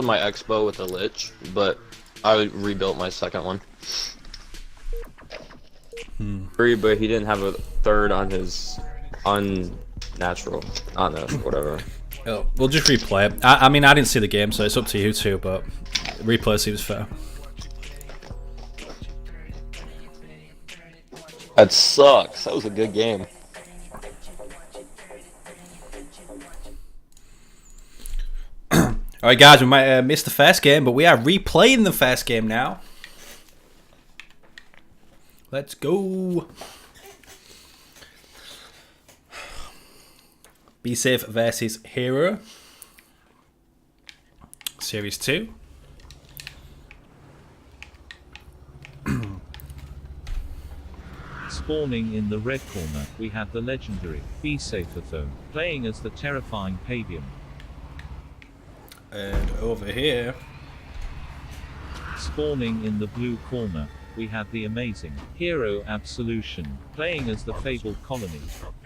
my Expo with a Lich, but I rebuilt my second one. Three, but he didn't have a third on his unnatural, whatever. Oh, we'll just replay it. I mean, I didn't see the game, so it's up to you two, but replay seems fair. That sucks. That was a good game. Alright guys, we might have missed the first game, but we are replaying the first game now. Let's go. BsafeTho versus Hero. Series 2. Spawning in the red corner, we have the legendary BsafeTho, playing as the terrifying Pavian. And over here, Spawning in the blue corner, we have the amazing hero Absolution, playing as the fabled colony.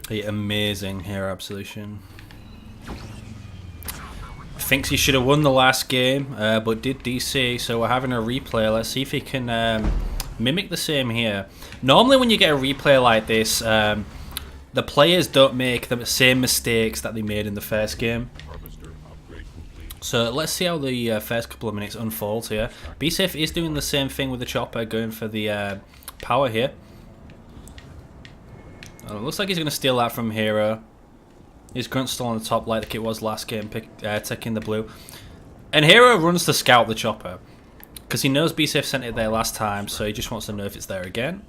the amazing Hero Absolution. Thinks he should have won the last game, but did DC, so we're having a replay. Let's see if he can mimic the same here. Normally when you get a replay like this, the players don't make the same mistakes that they made in the first game. So let's see how the first couple of minutes unfolds here. BsafeTho is doing the same thing with the chopper, going for the power here. Looks like he's going to steal that from Hero. His grunt's still on the top like it was last game, taking the blue. And Hero runs to scout the chopper, because he knows BsafeTho sent it there last time, so he just wants to know if it's there again.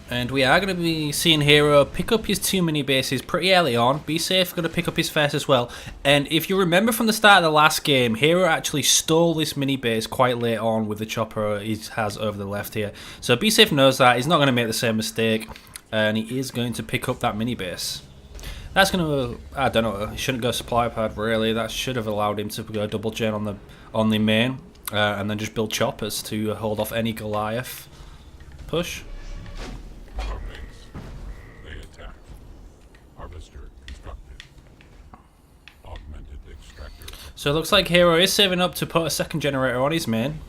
And we are going to be seeing Hero pick up his 2 mini bases pretty early on. BsafeTho going to pick up his first as well. And if you remember from the start of the last game, Hero actually stole this mini base quite late on with the chopper he has over the left here. So BsafeTho knows that. He's not going to make the same mistake. And he is going to pick up that mini base. That's going to, I don't know, he shouldn't go supply pad really. That should have allowed him to go double gen on the main. And then just build choppers to hold off any Goliath push. So it looks like Hero is saving up to put a second generator on his main.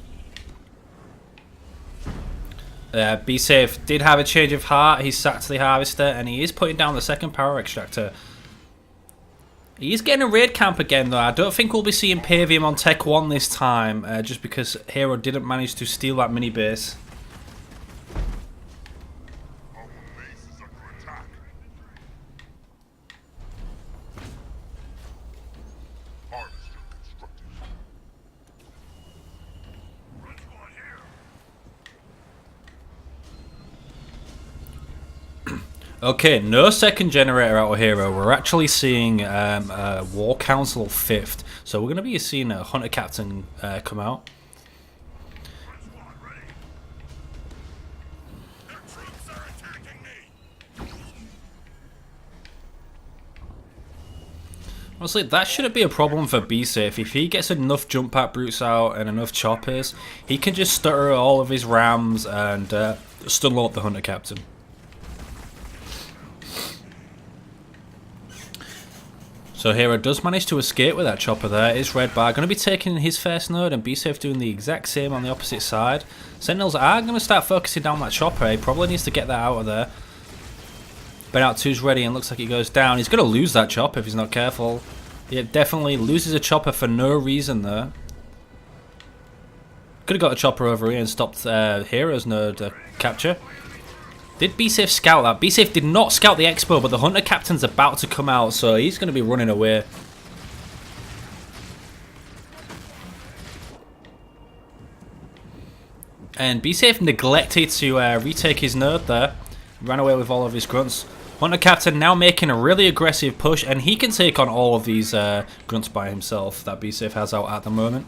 BsafeTho did have a change of heart. He sacked the harvester and he is putting down the second power extractor. He is getting a raid camp again though. I don't think we'll be seeing Pavium on Tech 1 this time, just because Hero didn't manage to steal that mini base. Okay, no second generator out of Hero. We're actually seeing War Council 5th. So we're going to be seeing a Hunter Captain come out. Honestly, that shouldn't be a problem for BsafeTho. If he gets enough jump pack brutes out and enough choppers, he can just stutter all of his rams and stun load the Hunter Captain. So Hero does manage to escape with that chopper there. Is Red Bar going to be taking his first node and BsafeTho doing the exact same on the opposite side. Sentinels are going to start focusing down that chopper. He probably needs to get that out of there. Ben out 2's ready and looks like he goes down. He's going to lose that chopper if he's not careful. He definitely loses a chopper for no reason there. Could have got a chopper over here and stopped Hero's node capture. Did BsafeTho scout that? BsafeTho did not scout the Expo, but the Hunter Captain's about to come out, so he's going to be running away. And BsafeTho neglected to retake his node there. Ran away with all of his grunts. Hunter Captain now making a really aggressive push, and he can take on all of these grunts by himself that BsafeTho has out at the moment.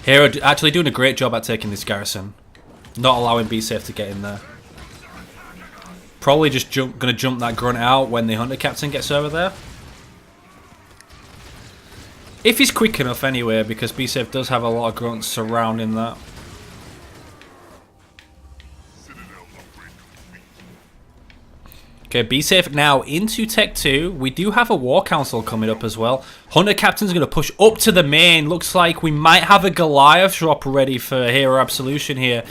Hero actually doing a great job at taking this garrison. Not allowing BsafeTho to get in there. Probably just going to jump that grunt out when the Hunter Captain gets over there. If he's quick enough anyway, because BsafeTho does have a lot of grunts surrounding that. Okay, be safe now into Tech 2. We do have a War Council coming up as well. Hunter Captain's going to push up to the main. Looks like we might have a Goliath drop ready for Hero Absolution here.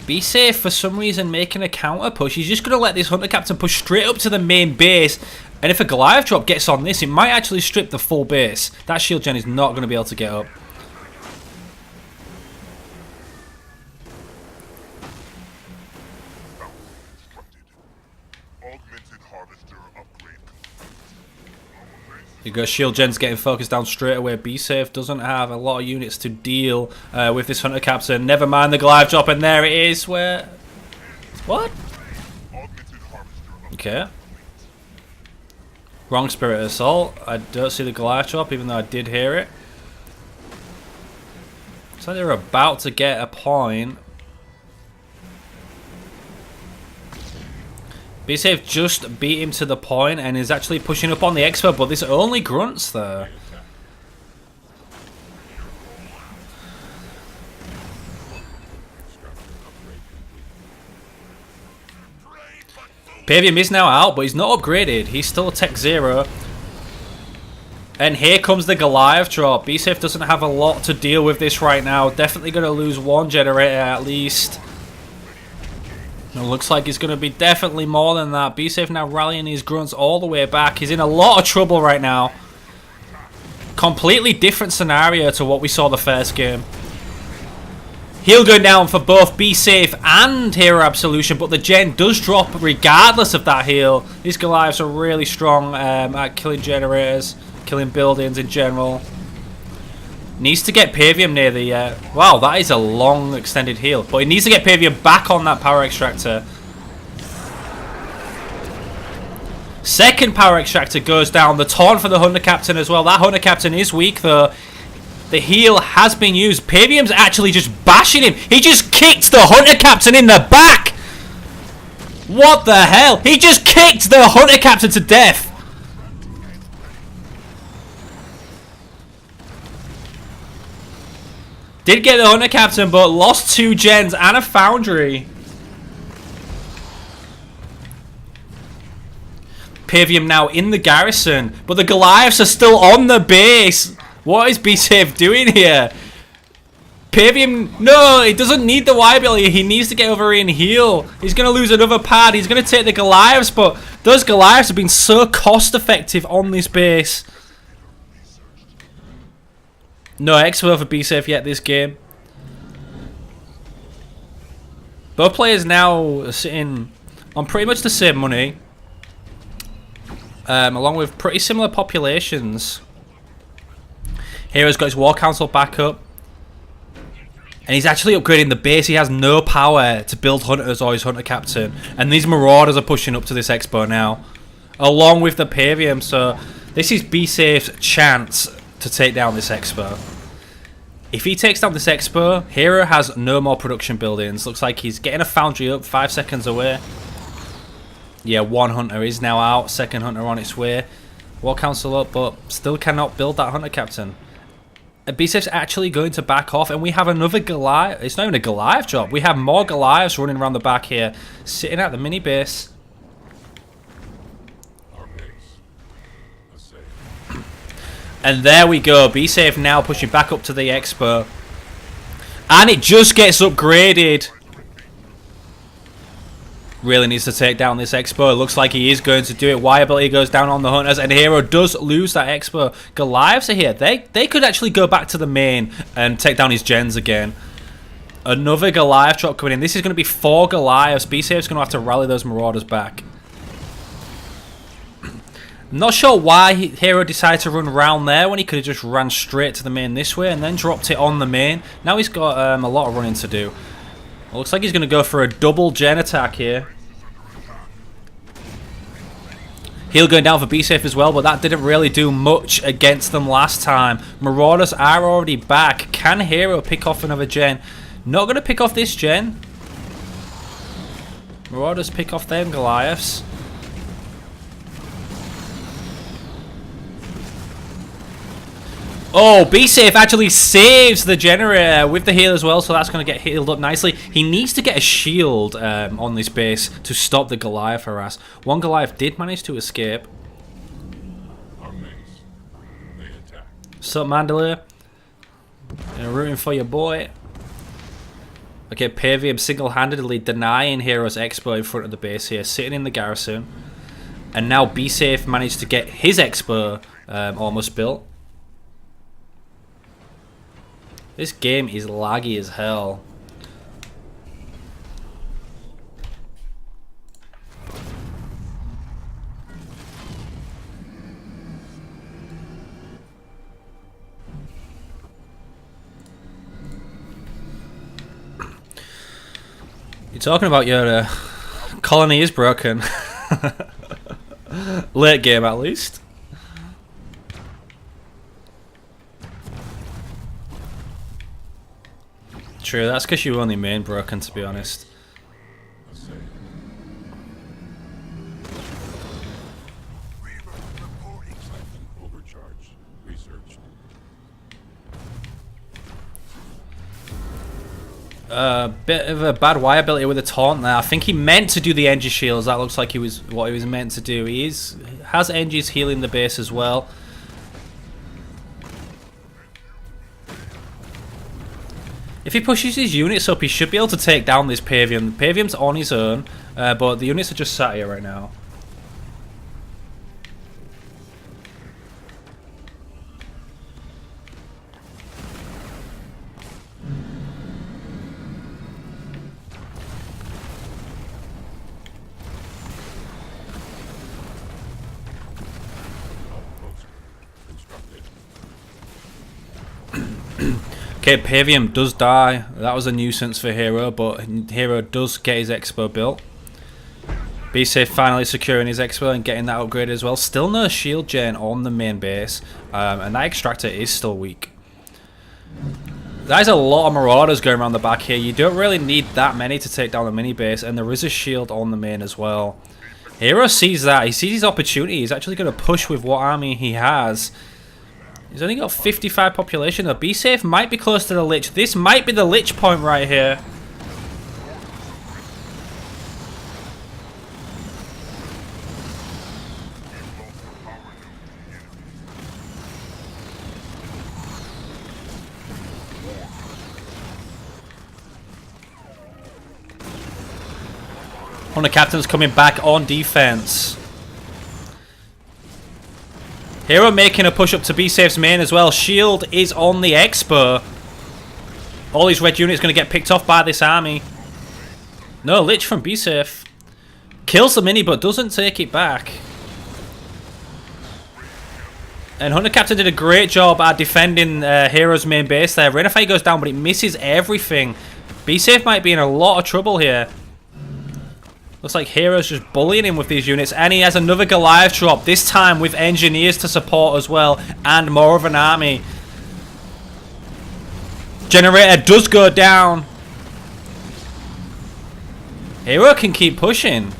Be safe for some reason making a counter push. He's just going to let this Hunter Captain push straight up to the main base. And if a Goliath drop gets on this, it might actually strip the full base. That shield gen is not going to be able to get up. You go, shield gen's getting focused down straight away. Be safe doesn't have a lot of units to deal with this Hunter Captain. Never mind the Goliath drop, and there it is. Where? What? Okay. Wrong Spirit Assault. I don't see the Goliath drop, even though I did hear it. So they're about to get a point. Be safe just beat him to the point and is actually pushing up on the expert, but this only grunts there. Pavium is now out, but he's not upgraded. He's still a Tech 0. And here comes the Goliath drop. Be safe doesn't have a lot to deal with this right now. Definitely going to lose one generator at least. It looks like it's going to be definitely more than that. Be safe now rallying his grunts all the way back. He's in a lot of trouble right now. Completely different scenario to what we saw the first game. He'll go down for both Be Safe and Hero Absolution, but the gen does drop regardless of that heal. These Goliaths are really strong at killing generators, killing buildings in general. Needs to get Pavium near the... wow, that is a long extended heal. But he needs to get Pavium back on that power extractor. Second power extractor goes down. The taunt for the Hunter Captain as well. That Hunter Captain is weak though. The heal has been used. Pavium's actually just bashing him. He just kicked the Hunter Captain in the back. What the hell? He just kicked the Hunter Captain to death. Did get the Hunter Captain, but lost 2 gens and a Foundry. Pavium now in the garrison, but the Goliaths are still on the base. What is Be Safe doing here? Pavium, no, he doesn't need the Y ability. He needs to get over here and heal. He's going to lose another pad. He's going to take the Goliaths, but those Goliaths have been so cost effective on this base. No Expo for Be Safe yet this game. Both players now are sitting on pretty much the same money. Along with pretty similar populations. Hero's got his War Council back up. And he's actually upgrading the base. He has no power to build Hunters or his Hunter Captain. And these Marauders are pushing up to this Expo now. Along with the Pavium. So this is Be Safe's chance to take down this Expo. If he takes down this Expo, Hero has no more production buildings. Looks like he's getting a Foundry up 5 seconds away. Yeah, 1 Hunter is now out. 2nd Hunter on its way. War Council up, but still cannot build that Hunter Captain. B-Safe's actually going to back off, and we have another Goliath. It's not even a Goliath drop. We have more Goliaths running around the back here, sitting at the mini base. And there we go. B-Safe now pushing back up to the Expo. And it just gets upgraded. Really needs to take down this Expo. It looks like he is going to do it. Y ability goes down on the Hunters, and Hero does lose that Expo. Goliaths are here. They could actually go back to the main and take down his gens again. Another Goliath drop coming in. This is going to be 4 Goliaths. B-Safe's going to have to rally those Marauders back. I'm not sure why Hero decided to run around there when he could have just ran straight to the main this way and then dropped it on the main. Now he's got a lot of running to do. It looks like he's going to go for a double gen attack here. Heal going down for B-Safe as well, but that didn't really do much against them last time. Marauders are already back. Can Hero pick off another gen? Not going to pick off this gen. Marauders pick off them Goliaths. Oh, BsafeTho actually saves the generator with the heal as well, so that's going to get healed up nicely. He needs to get a shield on this base to stop the Goliath harass. One Goliath did manage to escape. What's up, Mandalay? Rooting for your boy. Okay, Pavium single-handedly denying Hero's Expo in front of the base here, sitting in the garrison. And now BsafeTho managed to get his Expo almost built. This game is laggy as hell. You're talking about your colony is broken. Late game at least. True, that's because you only main broken, to be honest. Bit of a bad Y ability with a taunt there. I think he meant to do the Engie shields. That looks like what he was meant to do. He has Engies healing the base as well. If he pushes his units up, he should be able to take down this Pavium. Pavium's on his own, but the units are just sat here right now. Okay, Pavium does die. That was a nuisance for Hero, but Hero does get his Expo built. BsafeTho finally securing his Expo and getting that upgrade as well. Still no shield gen on the main base, and that extractor is still weak. There's a lot of Marauders going around the back here. You don't really need that many to take down the mini base, and there is a shield on the main as well. Hero sees that. He sees his opportunity. He's actually going to push with what army he has. He's only got 55 population though. BsafeTho might be close to the Lich. This might be the Lich point right here. Hunter Captain's coming back on defense. Hero making a push up to BsafeTho's main as well. Shield is on the Expo. All these red units going to get picked off by this army. No, Lich from BsafeTho. Kills the mini but doesn't take it back. And Hunter Captain did a great job at defending Hero's main base there. Rain of Fire goes down but it misses everything. BsafeTho might be in a lot of trouble here. Looks like Hero's just bullying him with these units. And he has another Goliath drop. This time with engineers to support as well. And more of an army. Generator does go down. Hero can keep pushing.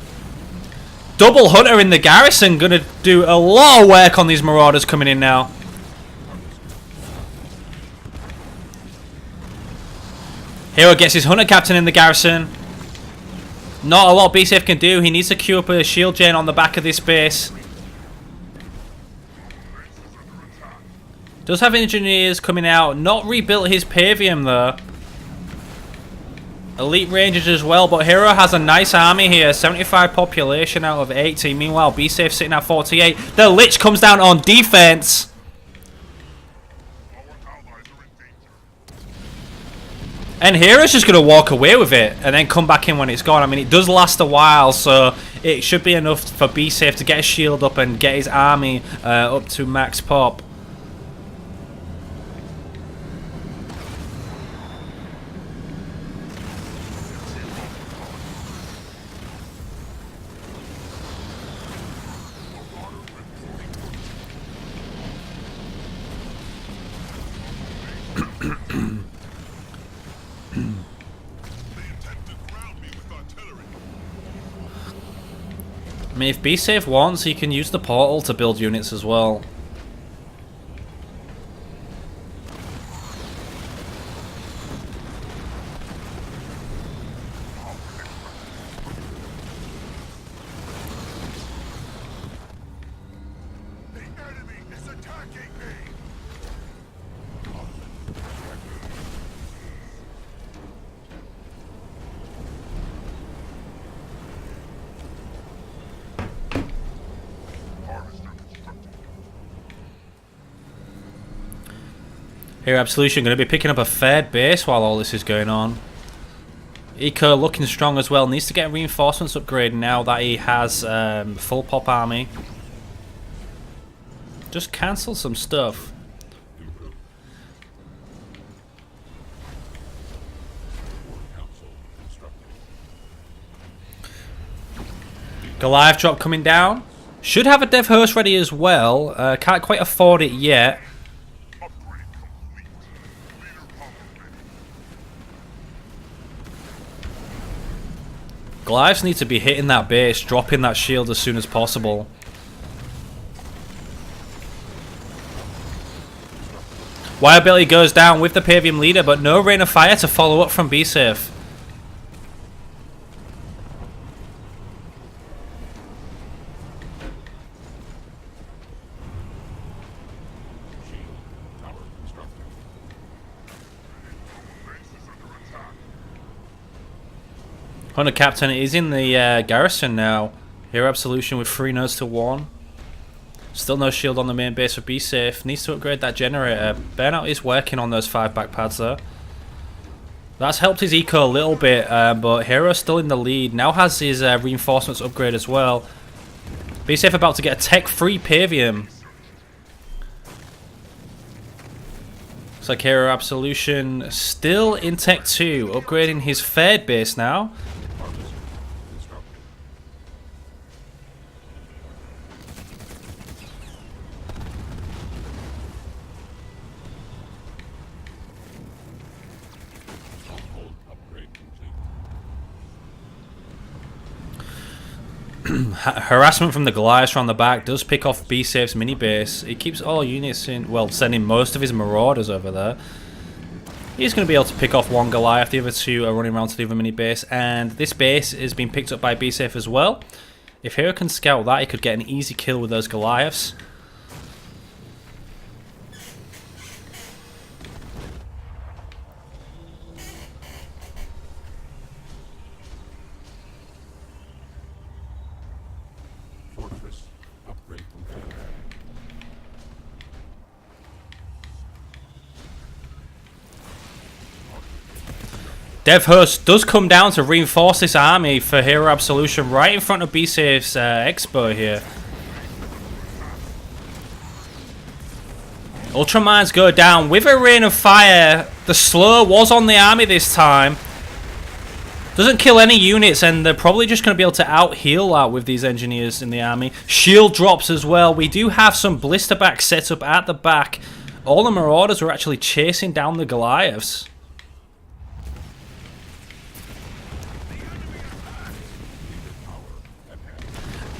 Double Hunter in the garrison. Gonna do a lot of work on these Marauders coming in now. Hero gets his Hunter Captain in the garrison. Not a lot BsafeTho can do. He needs to queue up a shield gen on the back of this base. Does have engineers coming out. Not rebuilt his Pavium though. Elite Rangers as well. But Hero has a nice army here. 75 population out of 80. Meanwhile, BsafeTho sitting at 48. The Lich comes down on defense. And Hero's just going to walk away with it and then come back in when it's gone. I mean, it does last a while, so it should be enough for BsafeTho to get his shield up and get his army up to max pop. I mean, if BsafeTho wants, he can use the portal to build units as well. Here, Absolution going to be picking up a third base while all this is going on. Eco looking strong as well. Needs to get a reinforcements upgrade now that he has full pop army. Just cancel some stuff. Goliath drop coming down. Should have a dev hearse ready as well. Can't quite afford it yet. Goliaths need to be hitting that base, dropping that shield as soon as possible. Wirebilly goes down with the Pavium leader, but no Rain of Fire to follow up from BsafeTho. Hunter Captain is in the garrison now. Here, Absolution with 3 nodes to 1. Still no shield on the main base for BsafeTho. Needs to upgrade that generator. Burnout is working on those 5 back pads though. That's helped his eco a little bit, but Hero's still in the lead. Now has his reinforcements upgrade as well. BsafeTho about to get a tech-free Pavium. Looks like Hero Absolution still in Tech 2, upgrading his third base now. Harassment from the Goliaths around the back does pick off BsafeTho's mini base. He keeps all units in, well, sending most of his marauders over there. He's going to be able to pick off 1 Goliath, the other 2 are running around to the other mini base, and this base is being picked up by BsafeTho as well. If Hero can scout that, he could get an easy kill with those Goliaths. Dev Hearst does come down to reinforce this army for Hero Absolution right in front of BsafeTho's Expo here. Ultramines go down with a Rain of Fire. The slow was on the army this time. Doesn't kill any units, and they're probably just going to be able to out-heal that with these engineers in the army. Shield drops as well. We do have some blister back set up at the back. All the Marauders were actually chasing down the Goliaths.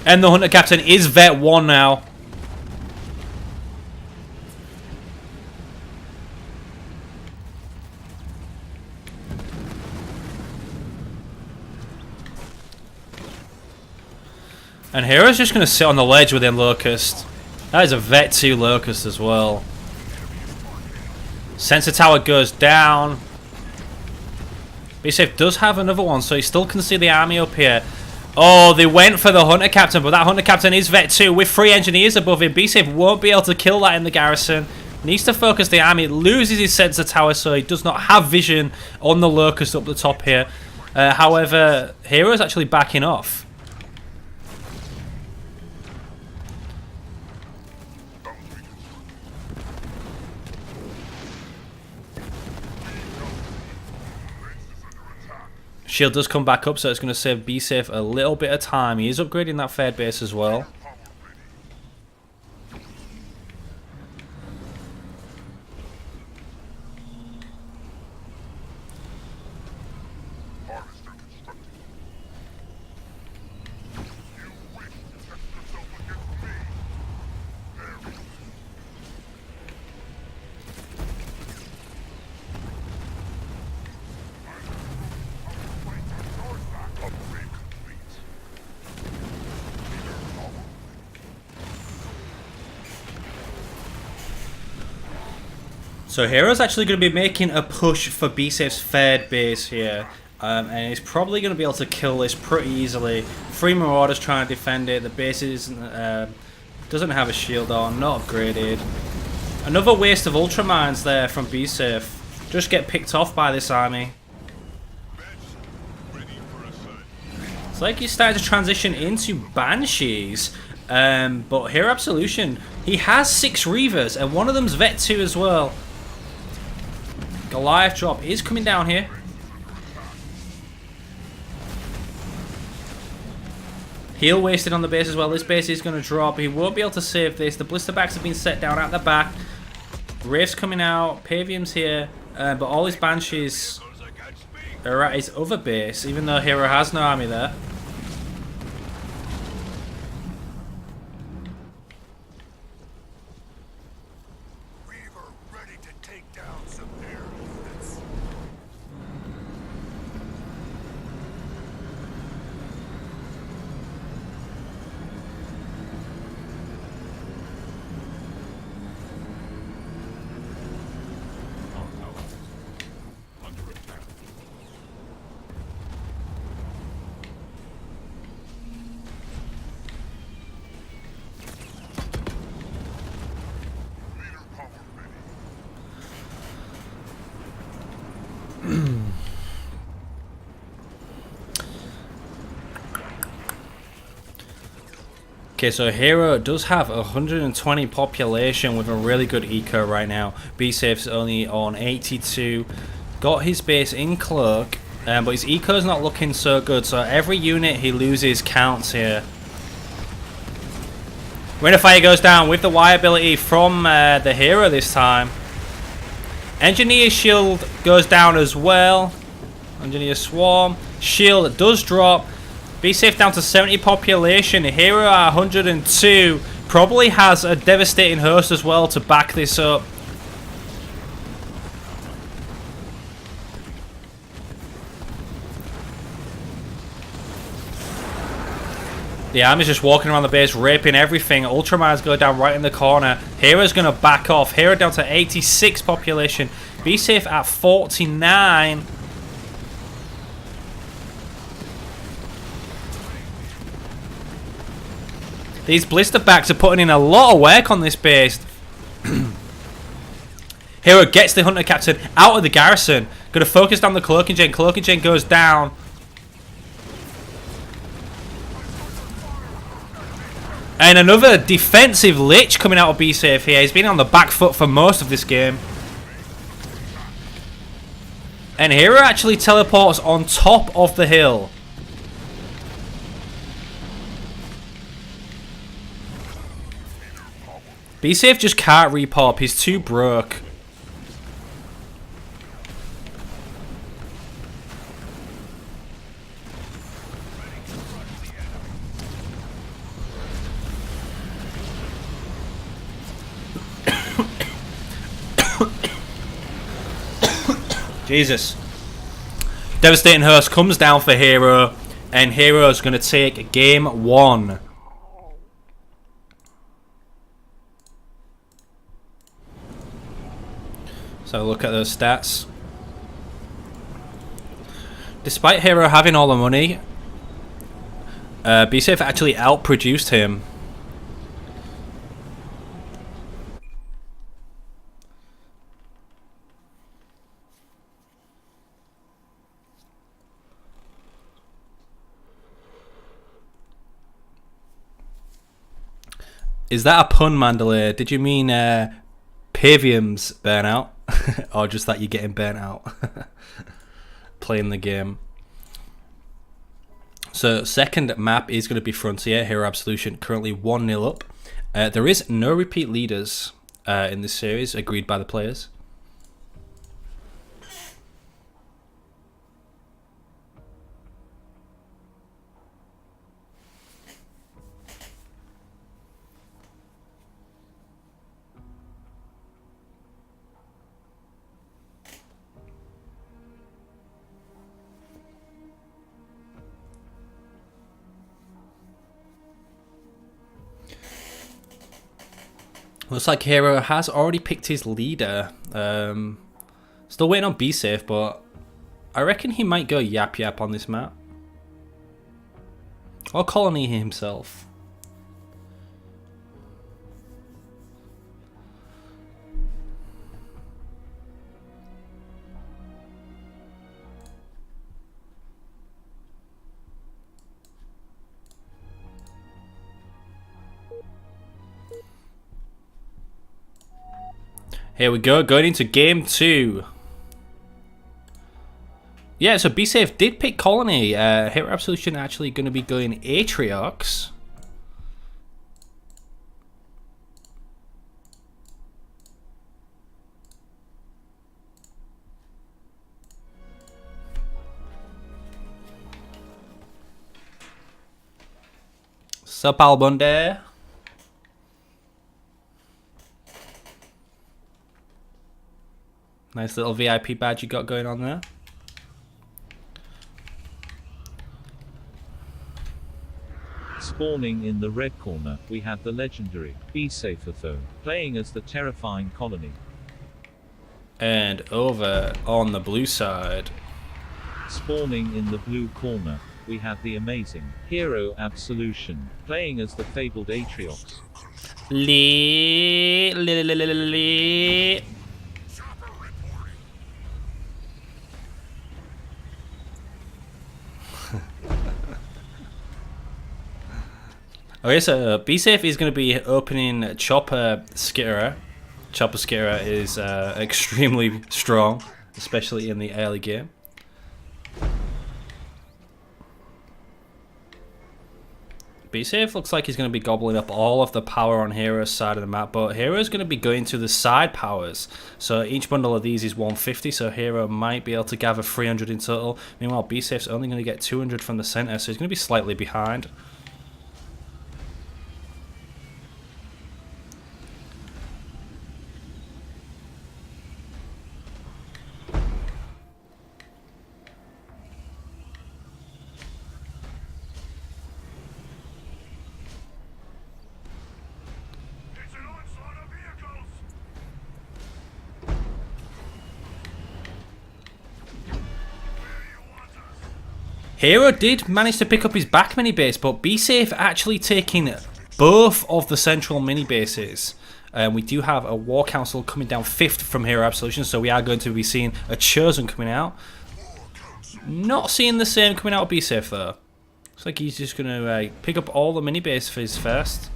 And the Hunter Captain is Vet 1 now. And Hero's just going to sit on the ledge within Locust. That is a Vet 2 Locust as well. Sensor Tower goes down. BsafeTho does have another one, so he still can see the army up here. Oh, they went for the Hunter Captain, but that Hunter Captain is Vet 2 with 3 engineers above him. BsafeTho won't be able to kill that in the garrison. Needs to focus the army. Loses his sensor tower, so he does not have vision on the Locust up the top here. However, Hero's actually backing off. Shield does come back up, so it's going to save BsafeTho a little bit of time. He is upgrading that third base as well. So Hero's actually going to be making a push for BsafeTho's third base here. And he's probably going to be able to kill this pretty easily. 3 Marauders trying to defend it. The base doesn't have a shield on, not upgraded. Another waste of Ultramines there from BsafeTho. Just get picked off by this army. It's like he's starting to transition into Banshees. But here Absolution, he has 6 Reavers and one of them's Vet 2 as well. Goliath drop is coming down here. Heal wasted on the base as well. This base is going to drop. He won't be able to save this. The blister backs have been set down at the back. Wraith's coming out. Pavium's here. But all his Banshees are at his other base, even though Hero has no army there. Okay, so Hero does have 120 population with a really good eco right now. BsafeTho's only on 82. Got his base in Cloak, but his eco's not looking so good. So every unit he loses counts here. Rain of Fire goes down with the Y ability from the Hero this time. Engineer's Shield goes down as well. Engineer Swarm. Shield does drop. BsafeTho down to 70 population. Hero at 102. Probably has a devastating host as well to back this up. The army's just walking around the base, raping everything. Ultramines go down right in the corner. Hero's going to back off. Hero down to 86 population. BsafeTho at 49. These blister backs are putting in a lot of work on this base. Hero gets the Hunter Captain out of the garrison. Going to focus down the Cloaking Gen. Cloaking Gen goes down. And another defensive Lich coming out of BsafeTho here. He's been on the back foot for most of this game. And Hero actually teleports on top of the hill. BsafeTho just can't repop. He's too broke. Jesus. Devastating Host comes down for Hero, and Hero's going to take game 1. So look at those stats. Despite Hero having all the money, BsafeTho actually outproduced him. Is that a pun, Mandalay? Did you mean Pavium's burnout? Or just that you're getting burnt out playing the game? So second map is going to be Frontier. Hero Absolution currently 1-0 up. There is no repeat leaders in this series, agreed by the players. Looks like Hero has already picked his leader. Still waiting on BsafeTho, but I reckon he might go Yap Yap on this map. Or Colony himself. Here we go, going into game 2. Yeah, so BsafeTho did pick Colony. Hero Absolution actually going to be going Atriox. Sup, Albunde? Nice little VIP badge you got going on there. Spawning in the red corner, we have the legendary BsafeTho, playing as the terrifying colony. And over on the blue side. Spawning in the blue corner, we have the amazing Hero Absolution, playing as the fabled Atriox. Okay, so BsafeTho is going to be opening Chopper Skitterer. Chopper Skitterer is extremely strong, especially in the early game. BsafeTho looks like he's going to be gobbling up all of the power on Hero's side of the map, but Hero's going to be going to the side powers. So each bundle of these is 150, so Hero might be able to gather 300 in total. Meanwhile, BsafeTho's only going to get 200 from the center, so he's going to be slightly behind. Hero did manage to pick up his back mini base, but BsafeTho actually taking both of the central mini bases. We do have a War Council coming down 5th from Hero Absolution, so we are going to be seeing a Chosen coming out. Not seeing the same coming out of BsafeTho though. Looks like he's just going to pick up all the mini bases first.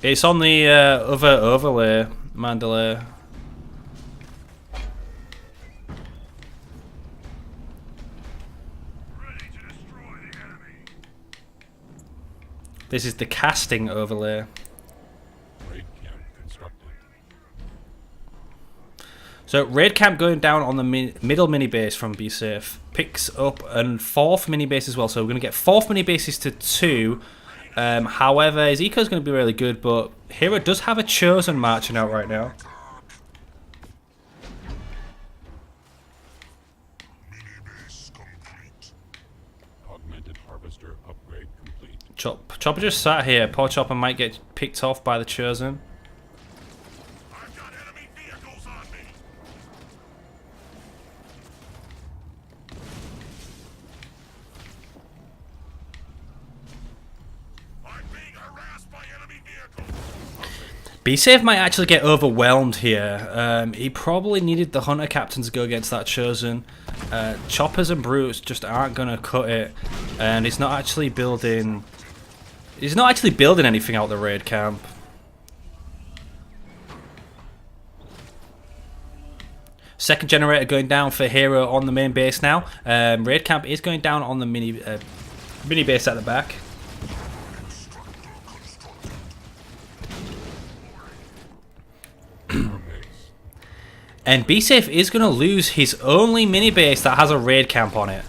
It's on the other overlay, Mandalay. This is the casting overlay. So raid camp going down on the middle mini base from BsafeTho. Picks up a 4th mini base as well, so we're going to get 4th mini bases to 2. However, his eco is going to be really good, but Hero does have a Chosen marching out right now. Augmented harvester upgrade complete. Chopper just sat here. Poor Chopper might get picked off by the Chosen. I've got enemy vehicles on me. BsafeTho might actually get overwhelmed here. He probably needed the Hunter Captain to go against that Chosen. Choppers and Brutes just aren't going to cut it, and he's not actually building. He's not actually building anything out the raid camp. Second generator going down for Hero on the main base now. Raid camp is going down on the mini base at the back. And BsafeTho is going to lose his only mini base that has a raid camp on it.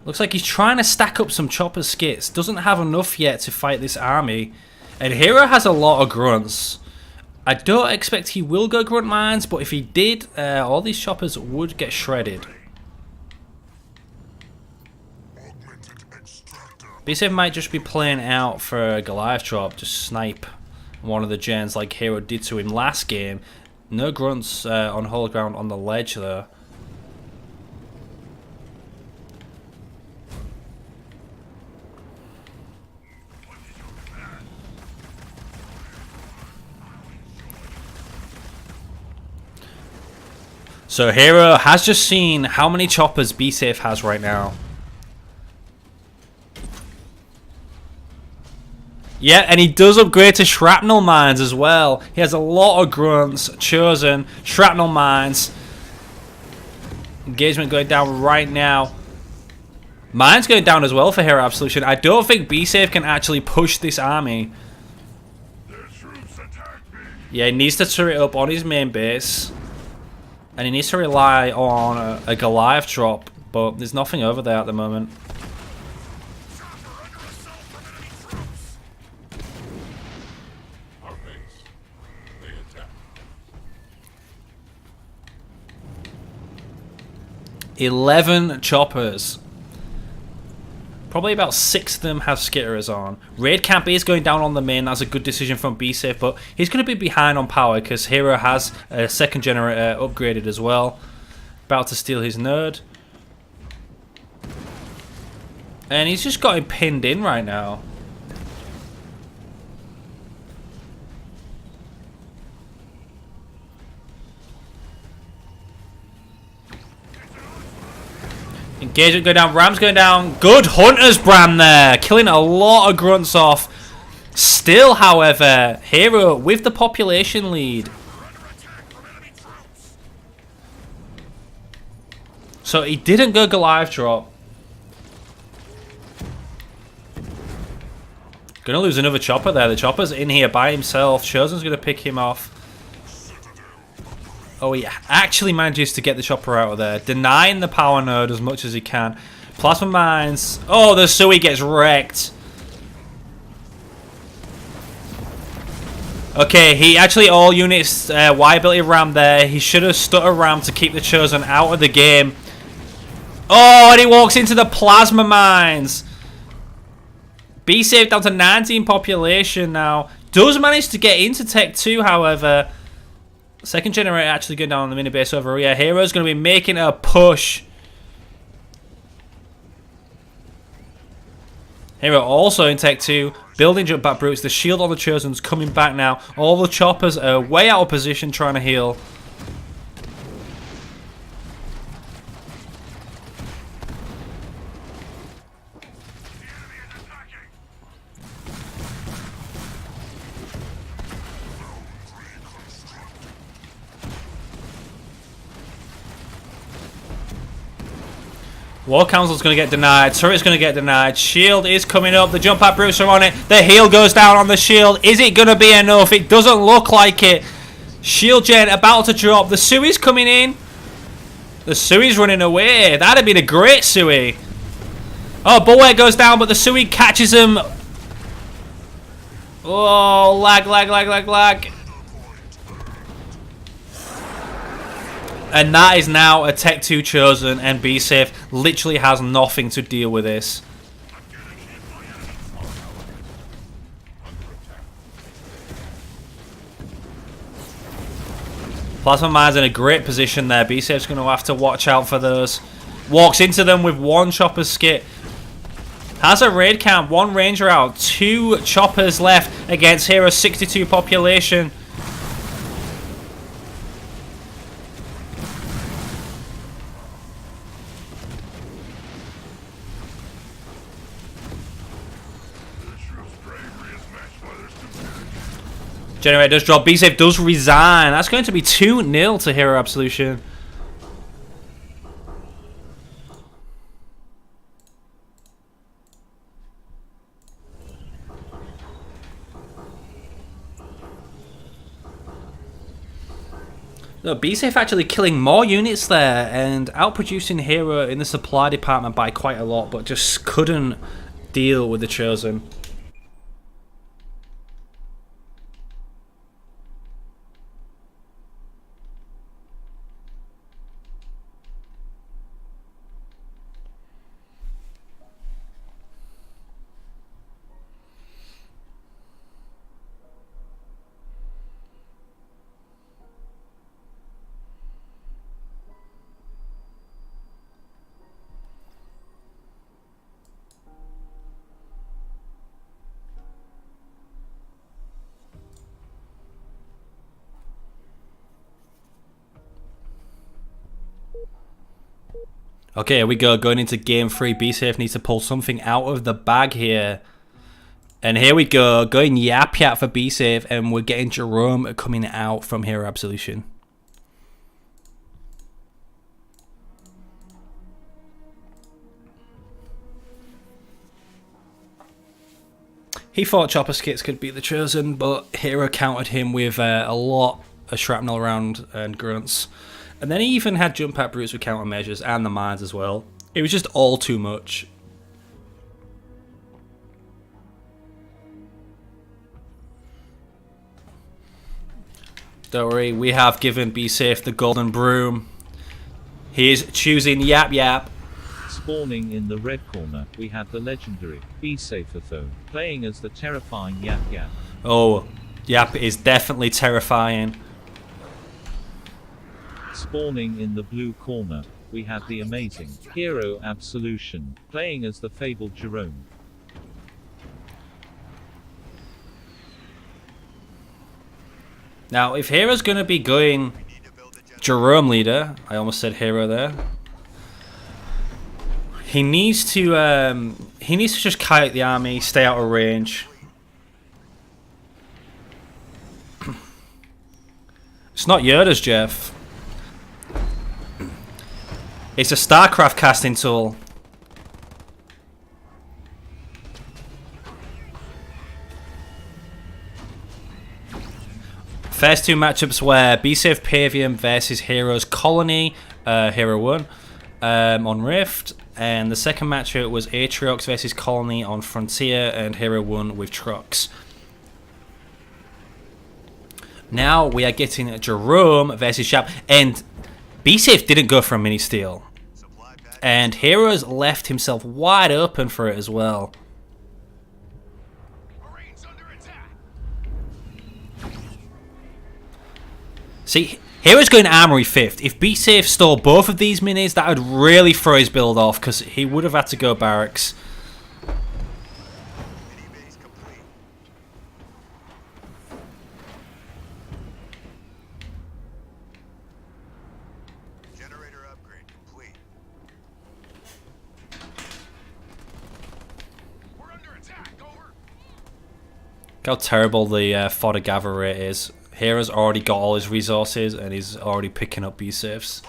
Looks like he's trying to stack up some chopper skits. Doesn't have enough yet to fight this army. And Hero has a lot of grunts. I don't expect he will go grunt mines, but if he did, all these choppers would get shredded. BsafeTho might just be playing out for a Goliath drop, just snipe one of the gens like Hero did to him last game. No grunts on whole ground on the ledge though. So Hero has just seen how many choppers BsafeTho has right now. Yeah, and he does upgrade to shrapnel mines as well. He has a lot of grunts, chosen, shrapnel mines. Engagement going down right now. Mines going down as well for Hero Absolution. I don't think BsafeTho can actually push this army. Yeah, he needs to turret up on his main base. And he needs to rely on a Goliath drop, but there's nothing over there at the moment. Our base. They attack. 11 choppers. Probably about 6 of them have skitterers on. Raid camp is going down on the main. That's a good decision from BsafeTho, but he's going to be behind on power because Hero has a second generator upgraded as well. About to steal his node. And he's just got him pinned in right now. Engagement going down, Ram's going down. Good Hunter's Bram there, killing a lot of grunts off. Still, however, Hero with the population lead. So he didn't go Goliath drop. Gonna lose another chopper there. The chopper's in here by himself. Chosen's gonna pick him off. Oh, he actually manages to get the chopper out of there, denying the power node as much as he can. Plasma mines. Oh, the Sui gets wrecked. Okay, he actually all units Y ability Ram there. He should have stutter Ram to keep the Chosen out of the game. Oh, and he walks into the plasma mines. BsafeTho down to 19 population now. Does manage to get into Tech 2, however. Second generator actually going down on the mini base over here. Hero's going to be making a push. Hero also in Tech 2. Building jump back brutes. The shield on the Chosen's coming back now. All the choppers are way out of position trying to heal. War Council's going to get denied. Turret's going to get denied. Shield is coming up. The jump out brutes are on it. The heal goes down on the shield. Is it going to be enough? It doesn't look like it. Shield gen about to drop. The Sui's coming in. The Sui's running away. That'd have been a great Sui. Oh, Bulwark goes down, but the Sui catches him. Oh, lag. And that is now a Tech 2 Chosen, and BsafeTho literally has nothing to deal with this. Plasma Mine's in a great position there. BsafeTho's going to have to watch out for those. Walks into them with one chopper skit. Has a raid count, one ranger out, 2 choppers left against Hero's 62 population. Generator does drop. BsafeTho does resign. That's going to be 2-0 to Hero Absolution. No, BSafe actually killing more units there and outproducing Hero in the supply department by quite a lot, but just couldn't deal with the Chosen. Okay, here we go. Going into game 3. BSafe needs to pull something out of the bag here. And here we go. Going Yap Yap for BSafe. And we're getting Jerome coming out from Hero Absolution. He thought Chopper Skits could beat the Chosen, but Hero countered him with a lot of shrapnel around and grunts. And then he even had jump pack brutes with countermeasures and the mines as well. It was just all too much. Don't worry, we have given BSafe the golden broom. He is choosing Yap Yap. Spawning in the red corner, we have the legendary BsafeTho, playing as the terrifying Yap Yap. Oh, Yap is definitely terrifying. Spawning in the blue corner, we have the amazing Hero Absolution, playing as the fabled Jerome. Now, if Hero's going to be going Jerome leader, I almost said Hero there. He needs to just kite the army, stay out of range. It's not Yoda's, Jeff. It's a StarCraft casting tool. First two matchups were BSafe Pavium versus Hero's Colony, Hero 1 on Rift. And the second matchup was Atriox versus Colony on Frontier and Hero 1 with trucks. Now we are getting Jerome versus Shap. And BSafe didn't go for a mini steal. And Hero's left himself wide open for it as well. See, Hero's going Armory 5th. If BSafe stole both of these minis, that would really throw his build off, because he would have had to go Barracks. Look how terrible the fodder gather rate is. Hero's already got all his resources and he's already picking up B-safes.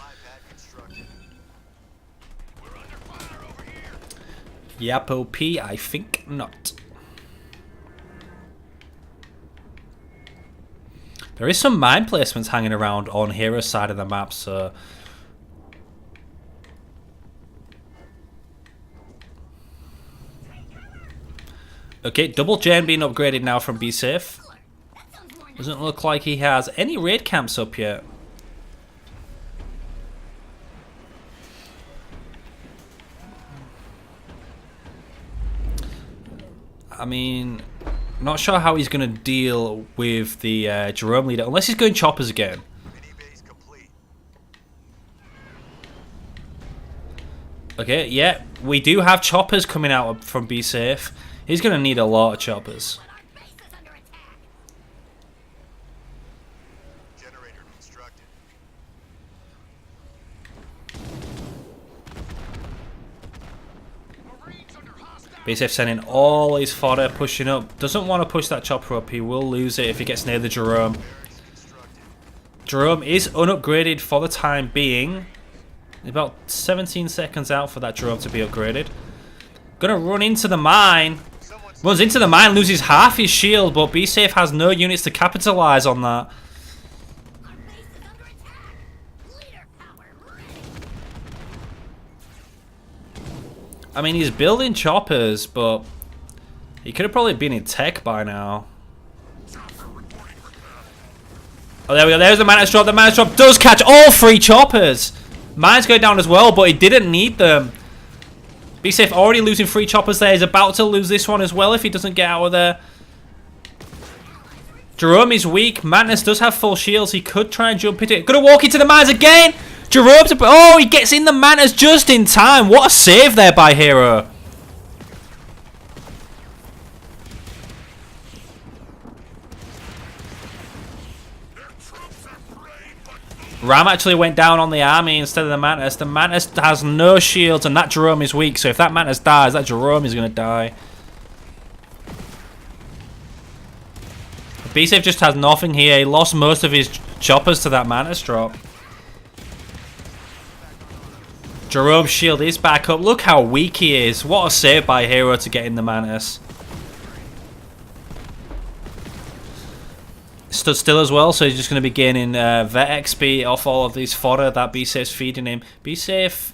Yep, OP, I think not. There is some mine placements hanging around on Hero's side of the map, so... Okay, double gen being upgraded now from BSafe. Doesn't look like he has any raid camps up yet. I mean, not sure how he's going to deal with the Jerome leader, unless he's going choppers again. Okay, yeah, we do have choppers coming out from BSafe. He's going to need a lot of choppers. BSafe sending all his fodder, pushing up. Doesn't want to push that chopper up. He will lose it if he gets near the Jerome. Jerome is unupgraded for the time being. About 17 seconds out for that Jerome to be upgraded. Gonna run into the mine. Runs into the mine, loses half his shield, but BSafe has no units to capitalize on that. I mean, he's building choppers, but he could have probably been in tech by now. Oh, there we go. There's the Mantis drop. The Mantis drop does catch all 3 choppers. Mine's going down as well, but he didn't need them. BsafeTho already losing 3 choppers there. He's about to lose this one as well if he doesn't get out of there. Jerome is weak. Mantis does have full shields. He could try and jump into it. Gonna walk into the Mantis again. Jerome's... Oh, he gets in the Mantis just in time. What a save there by Hero. Ram actually went down on the army instead of the Mantis. The Mantis has no shields and that Jerome is weak. So if that Mantis dies, that Jerome is going to die. BsafeTho just has nothing here. He lost most of his choppers to that Mantis drop. Jerome's shield is back up. Look how weak he is. What a save by Hero to get in the Mantis. Stood still as well, so he's just going to be gaining vet XP off all of these fodder that BsafeTho's feeding him. BsafeTho,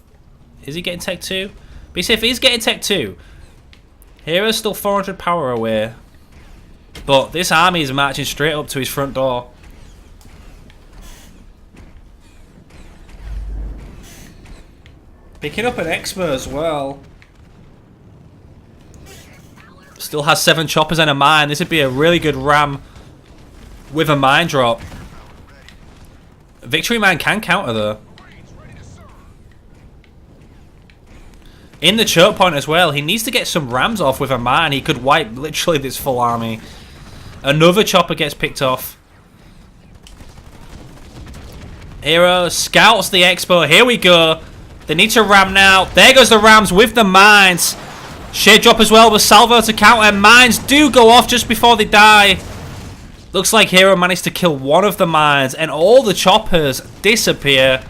is he getting tech 2? BsafeTho is getting tech 2. Hero's still 400 power away. But this army is marching straight up to his front door. Picking up an Expo as well. Still has 7 choppers and a mine. This would be a really good ram with a mine drop. Victory Mine can counter though. In the choke point as well. He needs to get some rams off with a mine. He could wipe literally this full army. Another chopper gets picked off. Hero scouts the Expo. Here we go. They need to ram now. There goes the rams with the mines. Shade drop as well with salvo to counter. Mines do go off just before they die. Looks like Hero managed to kill one of the mines and all the choppers disappear.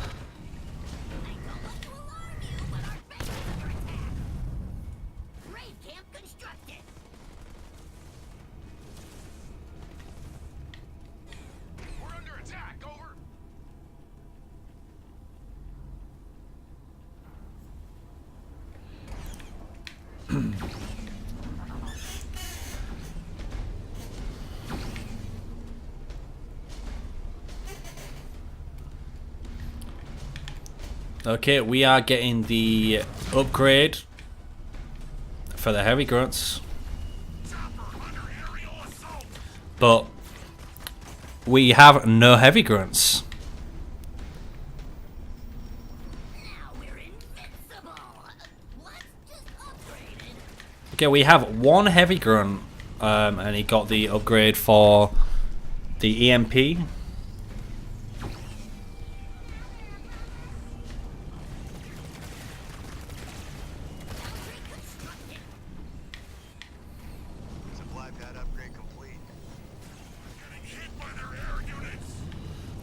We're under attack, over. Okay, we are getting the upgrade for the heavy grunts. But we have no heavy grunts. Okay, we have one heavy grunt, and he got the upgrade for the EMP.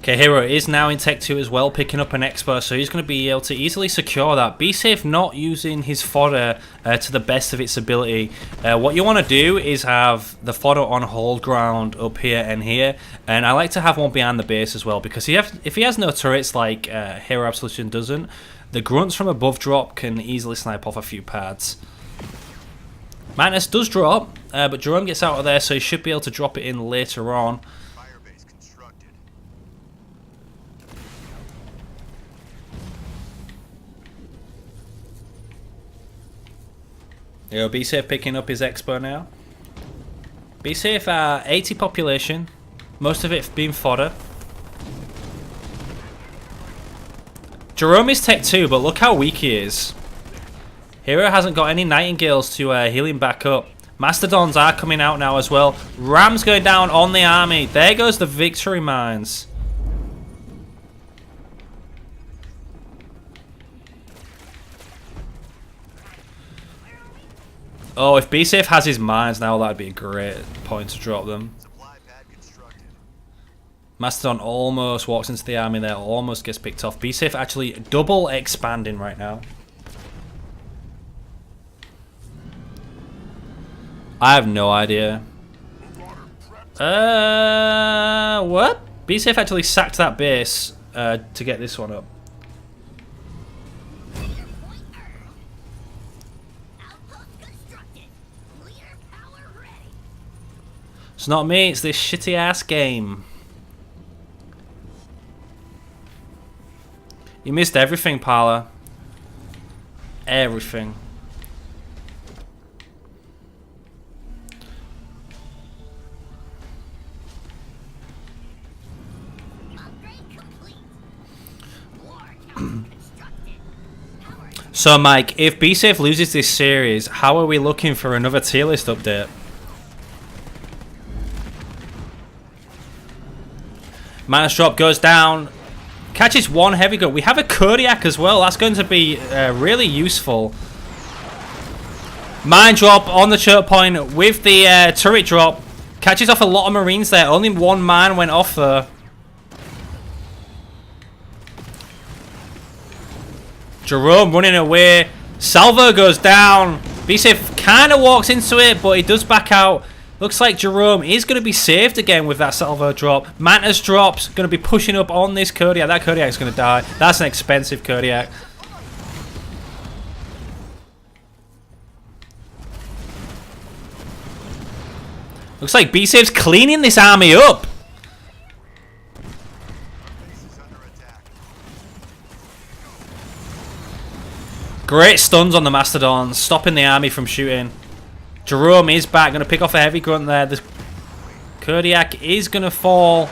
Okay, Hero is now in Tech 2 as well, picking up an Expo, so he's going to be able to easily secure that. BsafeTho not using his fodder to the best of its ability. What you want to do is have the fodder on hold ground up here and here, and I like to have one behind the base as well, because if he has no turrets like Hero Absolution doesn't, the grunts from above drop can easily snipe off a few pads. Mantis does drop, but Jerome gets out of there, so he should be able to drop it in later on. Yo, BsafeTho picking up his Expo now. BsafeTho 80 population, most of it being fodder. Jerome is Tech 2, but look how weak he is. Hero hasn't got any Nightingales to heal him back up. Mastodons are coming out now as well. Rams going down on the army. There goes the victory mines. Oh, if BsafeTho has his mines now, that'd be a great point to drop them. Mastodon almost walks into the army there, almost gets picked off. BsafeTho actually double expanding right now. I have no idea. What? BsafeTho actually sacked that base to get this one up. It's not me, it's this shitty ass game. You missed everything, Parla. Everything. So, Mike, if BSafe loses this series, how are we looking for another tier list update? Manus drop goes down. Catches one heavy gun. We have a Kodiak as well. That's going to be really useful. Mine drop on the choke point with the turret drop. Catches off a lot of Marines there. Only one mine went off there. Jerome running away. Salvo goes down. BSafe kind of walks into it, but he does back out. Looks like Jerome is going to be saved again with that Salvo drop. Mantis drops. Going to be pushing up on this Kodiak. That Kodiak is going to die. That's an expensive Kodiak. Looks like BSafe's cleaning this army up. Great stuns on the Mastodons, stopping the army from shooting. Jerome is back, going to pick off a heavy grunt there. The Kodiak is going to fall.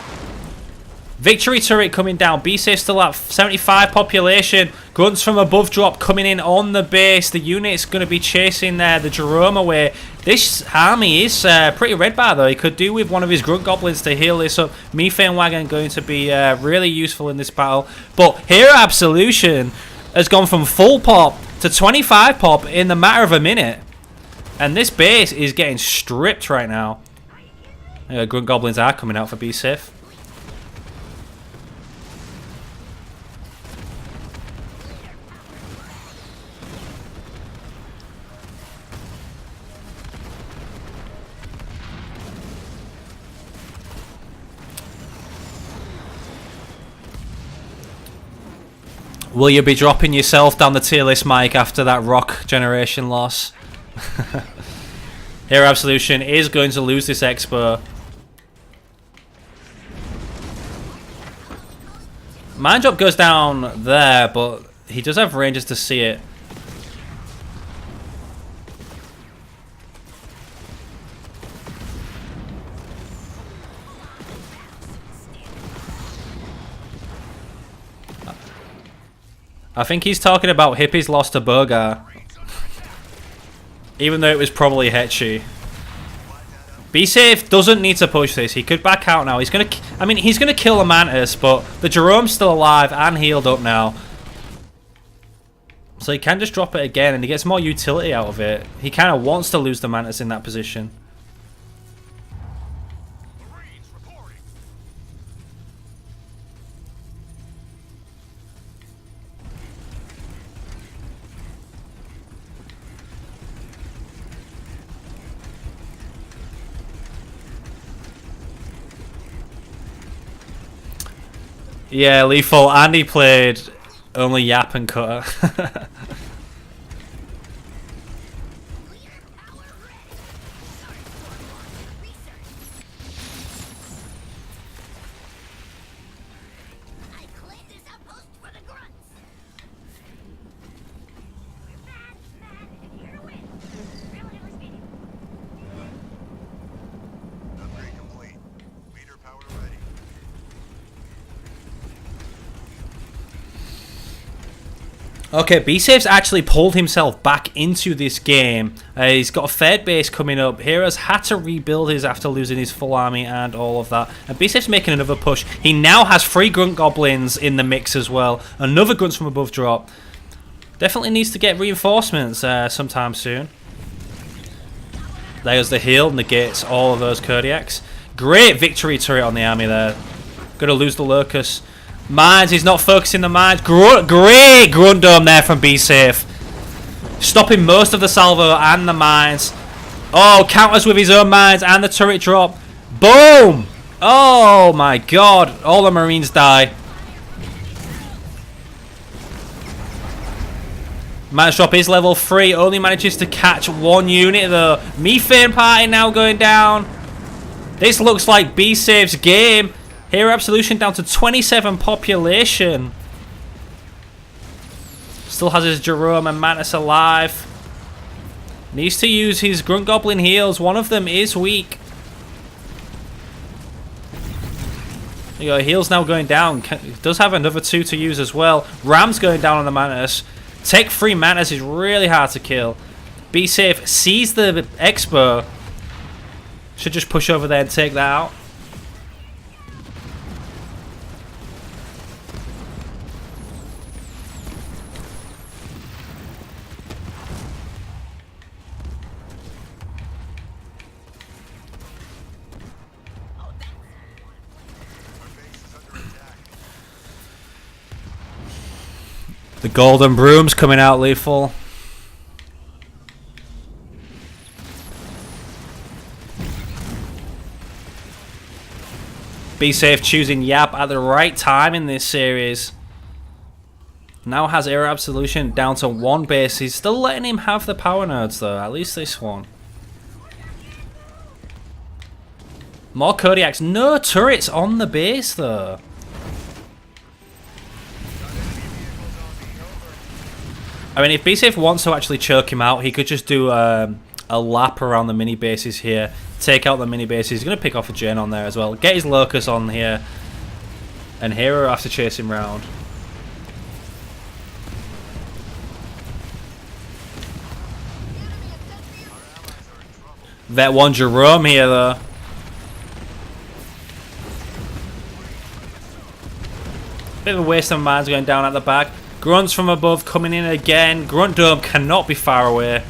Victory turret coming down. BSafe still at 75 population. Grunts from above drop coming in on the base. The unit's going to be chasing the Jerome away. This army is pretty red bar though. He could do with one of his grunt goblins to heal this up. Methane Wagon going to be really useful in this battle. But here Absolution has gone from full pop to 25 pop in the matter of a minute. And this base is getting stripped right now. Grunt Goblins are coming out for BSafe. Will you be dropping yourself down the tier list, Mike, after that rock generation loss? Here Absolution is going to lose this expo. Mind drop goes down there, but he does have ranges to see it. I think he's talking about Hippie's loss to Bogar. Even though it was probably Hetchy. BSafe doesn't need to push this. He could back out now. He's gonna. I mean, he's gonna kill the Mantis, but the Jerome's still alive and healed up now. So he can just drop it again, and he gets more utility out of it. He kind of wants to lose the Mantis in that position. Yeah, lethal. And he played only Yap and Cutter. Okay, BSafe's actually pulled himself back into this game. He's got a third base coming up. Heroes had to rebuild his after losing his full army and all of that. And BSafe's making another push. He now has 3 Grunt Goblins in the mix as well. Another Grunts from above drop. Definitely needs to get reinforcements sometime soon. There's the heal, negates all of those Kodiaks. Great victory turret on the army there. Gonna lose the Locust. Mines, he's not focusing the mines. Great grunt dome there from BSafe. Stopping most of the salvo and the mines. Oh, counters with his own mines and the turret drop. Boom! Oh my god. All the Marines die. Mines drop is level 3. Only manages to catch 1 unit though. Methane Party now going down. This looks like BsafeTho's game. Hero Absolution down to 27 population. Still has his Jerome and Mantis alive. Needs to use his Grunt Goblin heals. One of them is weak. There you go, heals now going down. Does have another 2 to use as well. Ram's going down on the Mantis. Tech 3 Mantis is really hard to kill. BsafeTho sees the Expo. Should just push over there and take that out. The Golden Broom's coming out lethal. BsafeTho choosing Yap at the right time in this series. Now has Hero Absolution down to 1 base. He's still letting him have the power nodes though, at least this one. More Kodiaks. No turrets on the base though. I mean, if BsafeTho wants to actually choke him out, he could just do a lap around the mini bases here, take out the mini bases. He's going to pick off a gen on there as well. Get his Locus on here, and Hero has to chase him round. Vet 1 Jerome here though. Bit of a waste of mines going down at the back. Grunts from above coming in again. Grunt Dome cannot be far away.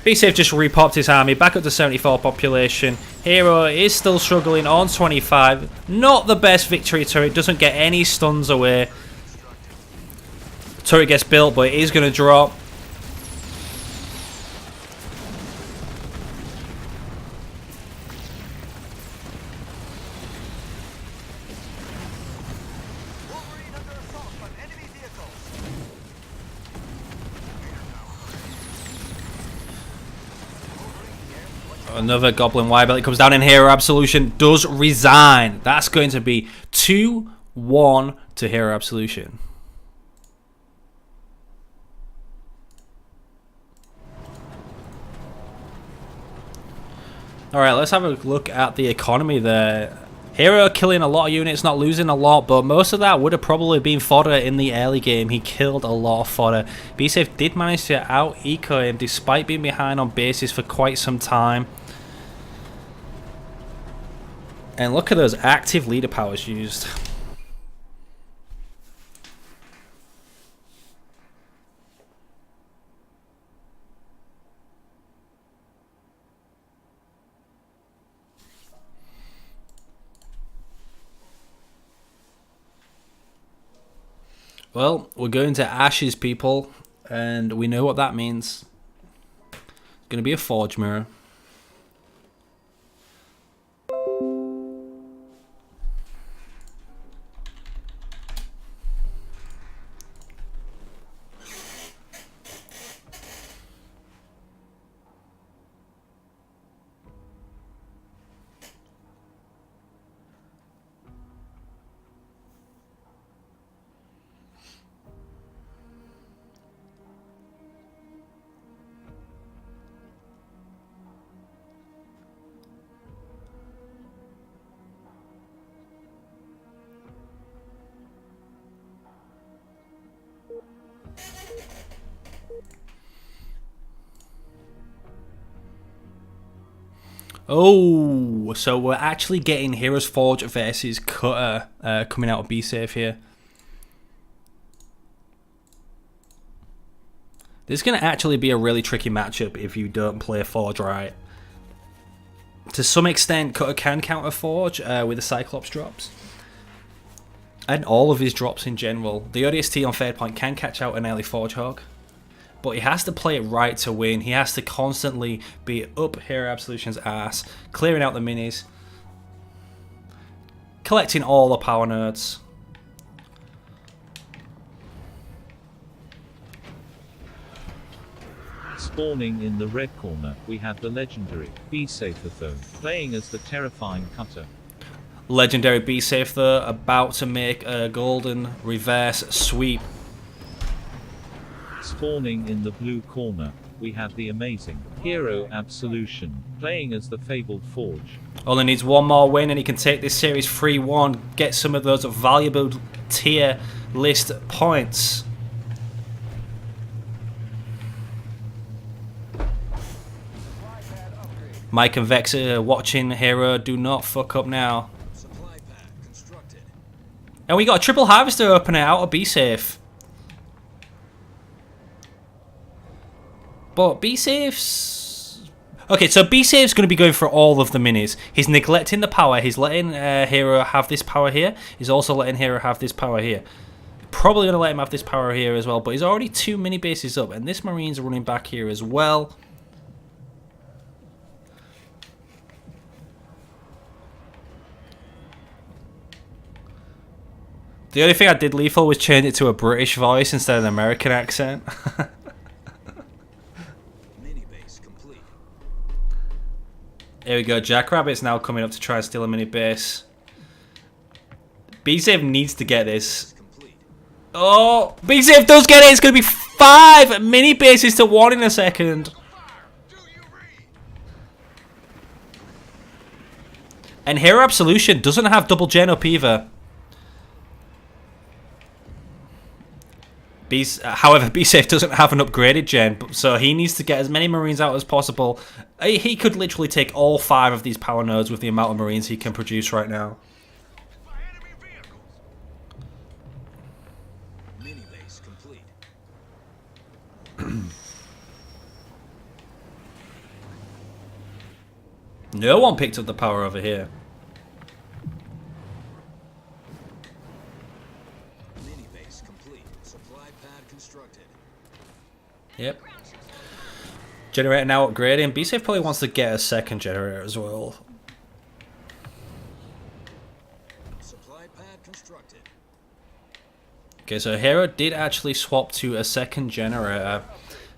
BsafeTho just repopped his army back up to 74 population. Hero is still struggling on 25. Not the best victory turret. Doesn't get any stuns away. Turret gets built, but it is going to drop. Another Goblin Y-Belly comes down in Hero Absolution. Does resign. That's going to be 2-1 to Hero Absolution. Alright, let's have a look at the economy there. Hero killing a lot of units, not losing a lot, but most of that would have probably been fodder in the early game. He killed a lot of fodder. BsafeTho did manage to out-eco him despite being behind on bases for quite some time. And look at those active leader powers used. Well, we're going to Ashes, people, and we know what that means. It's going to be a Forge Mirror. Oh, so we're actually getting Heroes Forge versus Cutter coming out of BsafeTho here. This is going to actually be a really tricky matchup if you don't play Forge right. To some extent, Cutter can counter Forge with the Cyclops drops. And all of his drops in general. The ODST on third point can catch out an early Forge Hog. But he has to play it right to win. He has to constantly be up Hero Absolution's ass, clearing out the minis, collecting all the power nodes. Spawning in the red corner, we have the legendary BsafeTho, playing as the terrifying cutter. Legendary BsafeTho about to make a golden reverse sweep. Spawning in the blue corner, we have the amazing hero Absolution, playing as the fabled Forge. Only needs one more win and he can take this series 3-1, get some of those valuable tier list points. Mike and Vex watching Hero, do not fuck up now. And we got a triple harvester opener out of BSafe. But BSafe's... Okay, so BSafe's going to be going for all of the minis. He's neglecting the power. He's letting Hero have this power here. He's also letting Hero have this power here. Probably going to let him have this power here as well. But he's already 2 mini bases up. And this Marine's running back here as well. The only thing I did lethal was change it to a British voice instead of an American accent. Here we go, Jackrabbit's now coming up to try and steal a mini base. BSafe needs to get this. Oh, BSafe does get it! It's going to be 5 mini bases to 1 in a second. And Hero Absolution doesn't have double gen up either. However, BSafe doesn't have an upgraded gen, so he needs to get as many Marines out as possible. He could literally take all 5 of these power nodes with the amount of Marines he can produce right now. No one picked up the power over here. Yep. Generator now upgrading. BSafe probably wants to get a second generator as well. Okay, so Hero did actually swap to a second generator.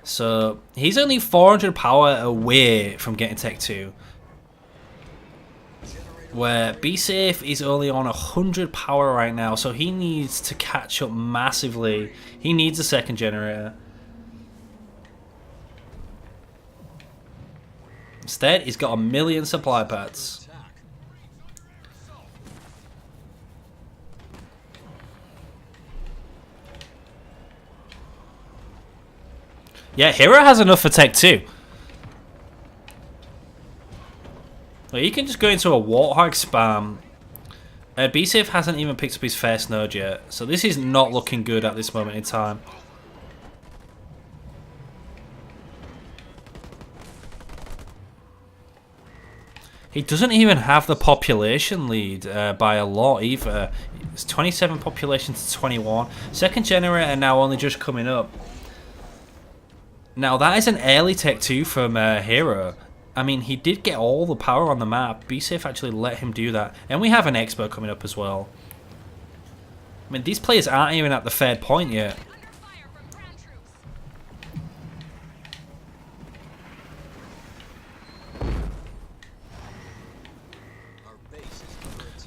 So he's only 400 power away from getting Tech 2. Where BSafe is only on 100 power right now. So he needs to catch up massively. He needs a second generator. Instead, he's got 1 million supply pads. Yeah, Hero has enough for Tech 2. Well, he can just go into a Warthog spam. BSafe hasn't even picked up his first node yet. So this is not looking good at this moment in time. He doesn't even have the population lead by a lot either. It's 27 population to 21. Second generator now only just coming up. Now that is an early Tech 2 from Hero. I mean, he did get all the power on the map. BSafe actually let him do that. And we have an Expo coming up as well. I mean, these players aren't even at the third point yet.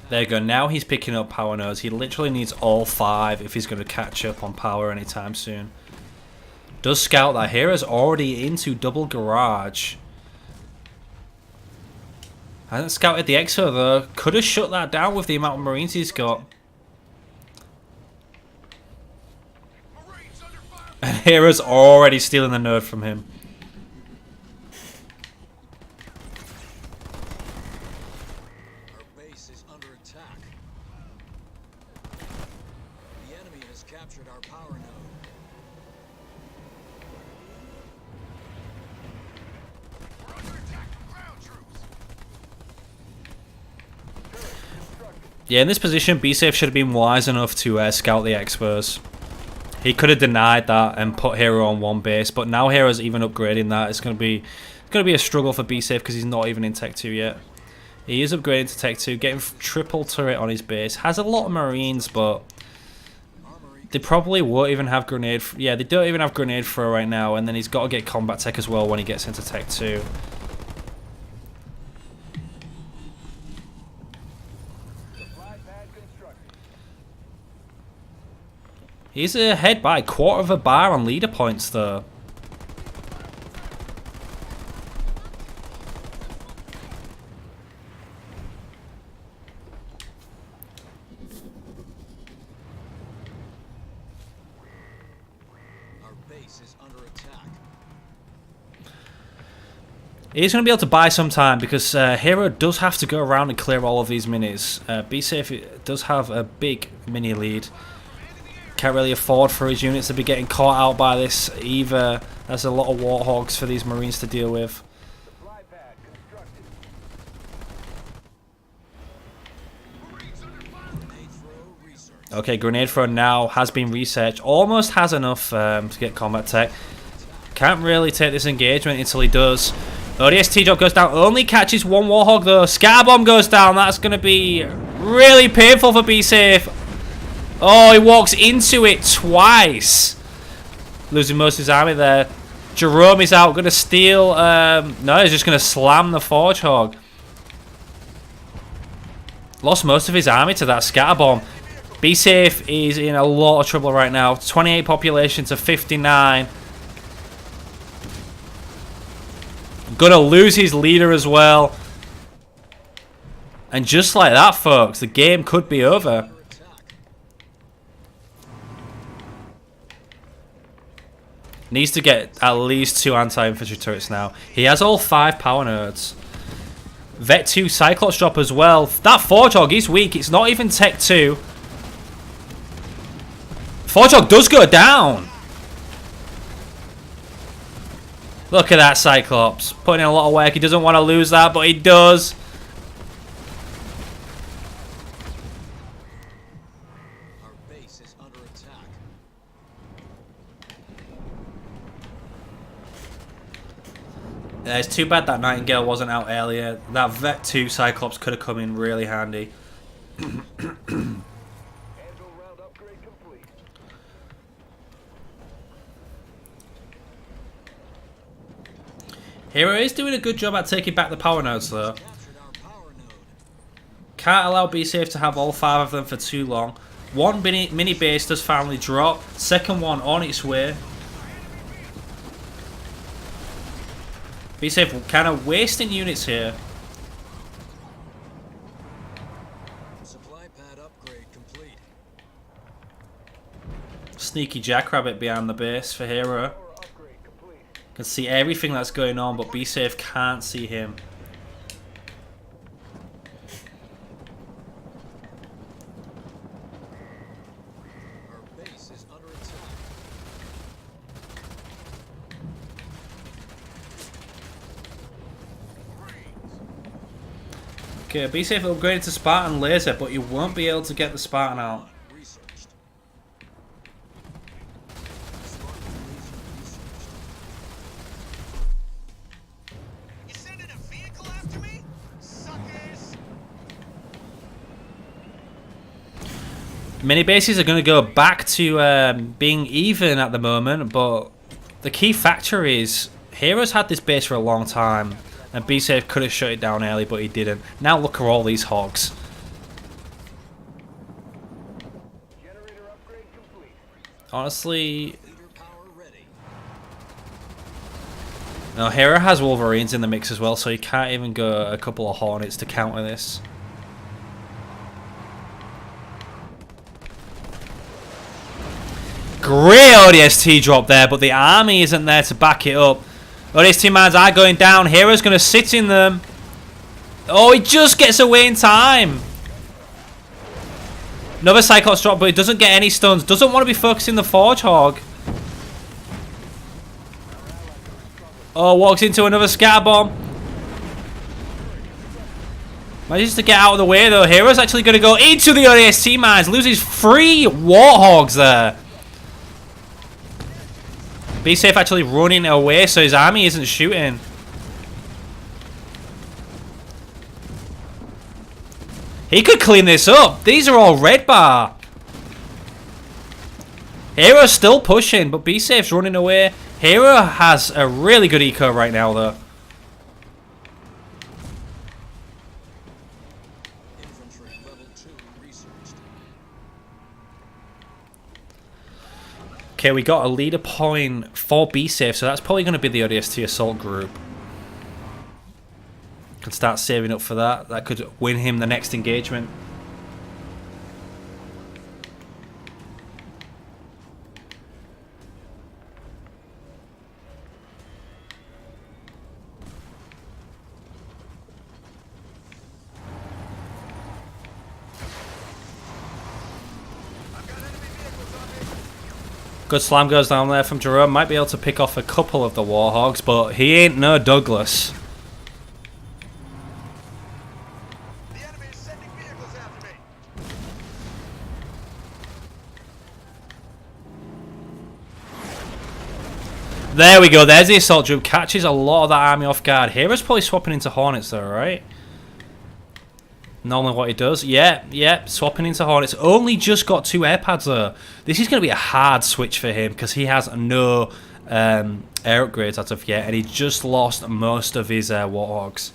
There you go, now he's picking up power nodes. He literally needs all 5 if he's going to catch up on power anytime soon. Does scout that. Hero's already into double garage. Hasn't scouted the Exo though. Could have shut that down with the amount of Marines he's got. And Hero's already stealing the node from him. Yeah, in this position, BSafe should have been wise enough to scout the Expos. He could have denied that and put Hero on 1 base, but now Hero's even upgrading that. It's going to be a struggle for BSafe because he's not even in Tech 2 yet. He is upgrading to Tech 2, getting triple turret on his base. Has a lot of Marines, but They probably won't even have grenade. Yeah, they don't even have grenade throw right now, and then he's got to get combat tech as well when he gets into tech 2. He's ahead by a quarter of a bar on leader points, though. He's going to be able to buy some time because Hero does have to go around and clear all of these minis. BSafe does have a big mini lead. Can't really afford for his units to be getting caught out by this either. There's a lot of Warthogs for these Marines to deal with. Okay, grenade throw now has been researched. Almost has enough to get combat tech. Can't really take this engagement until he does. ODST drop goes down. Only catches one Warthog though. Scatterbomb goes down. That's going to be really painful for BSafe. Oh, he walks into it twice. Losing most of his army there. Jerome is out. Going to steal. No, he's just going to slam the Forge Hog. Lost most of his army to that Scatterbomb. BSafe is in a lot of trouble right now. 28 population to 59. Gonna lose his leader as well. And just like that, folks, the game could be over. Needs to get at least 2 anti-infantry turrets now. He has all 5 power nodes. Vet 2 Cyclops drop as well. That Forge Hog is weak. It's not even Tech 2. Forge Hog does go down. Look at that Cyclops. Putting in a lot of work. He doesn't want to lose that, but he does. Our base is under attack. Yeah, it's too bad that Nightingale wasn't out earlier. That Vet 2 Cyclops could have come in really handy. Hero is doing a good job at taking back the power nodes though. Can't allow BSafe to have all 5 of them for too long. One mini base does finally drop. Second one on its way. BSafe kind of wasting units here. Supply pad upgrade complete. Sneaky Jackrabbit behind the base for Hero. Can see everything that's going on, but BSafe can't see him. Our base is under attack. Okay, BSafe upgraded to Spartan Laser, but you won't be able to get the Spartan out. Researched. You sending a vehicle after me? Suckers! Mini bases are going to go back to being even at the moment, but the key factor is Hero's had this base for a long time, and BSafe could have shut it down early, but he didn't. Now look at all these hogs. Honestly, no, Hero has Wolverines in the mix as well, so he can't even go a couple of Hornets to counter this. Great ODST drop there, but the army isn't there to back it up. ODST mines are going down. Hero's going to sit in them. Oh, he just gets away in time. Another Cyclops drop, but he doesn't get any stuns. Doesn't want to be focusing the Forge Hog. Oh, walks into another Scatterbomb. Manages to get out of the way, though. Hero's actually going to go into the ODST mines. Loses 3 Warthogs there. BSafe actually running away, so his army isn't shooting. He could clean this up. These are all red bar. Hero's still pushing, but BsafeTho's running away. Hero has a really good eco right now, though. Infantry level 2 researched. Okay, we got a leader point for BsafeTho, so that's probably going to be the ODST assault group. Can start saving up for that. That could win him the next engagement. Good slam goes down there from Jerome. Might be able to pick off a couple of the Warhogs, but he ain't no Douglas. The enemy is sending vehicles after me. There we go. There's the assault group. Catches a lot of that army off guard. Hero's probably swapping into Hornets though, right? Normally what he does. Yeah, swapping into Hornets. Only just got 2 air pads though. This is going to be a hard switch for him because he has no air upgrades as of yet, and he just lost most of his Warthogs.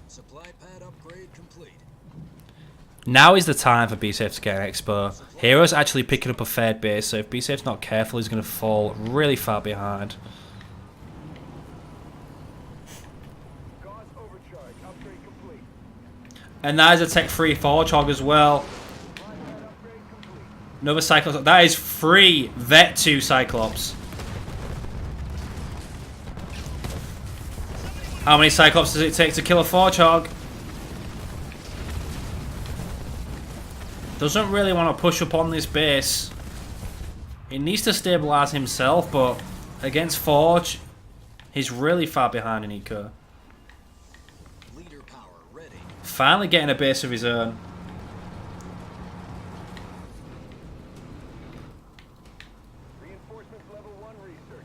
Supply pad upgrade complete. Now is the time for BsafeTho to get an expo. Hero's actually picking up a third base, so if BsafeTho's not careful, he's going to fall really far behind. And that is a Tech 3 Warthog as well. Another Cyclops. That is 3 Vet 2 Cyclops. How many Cyclops does it take to kill a Warthog? Doesn't really want to push up on this base. He needs to stabilize himself, but against Forge, he's really far behind in eco. Leader power ready. Finally getting a base of his own. Reinforcements level 1 research.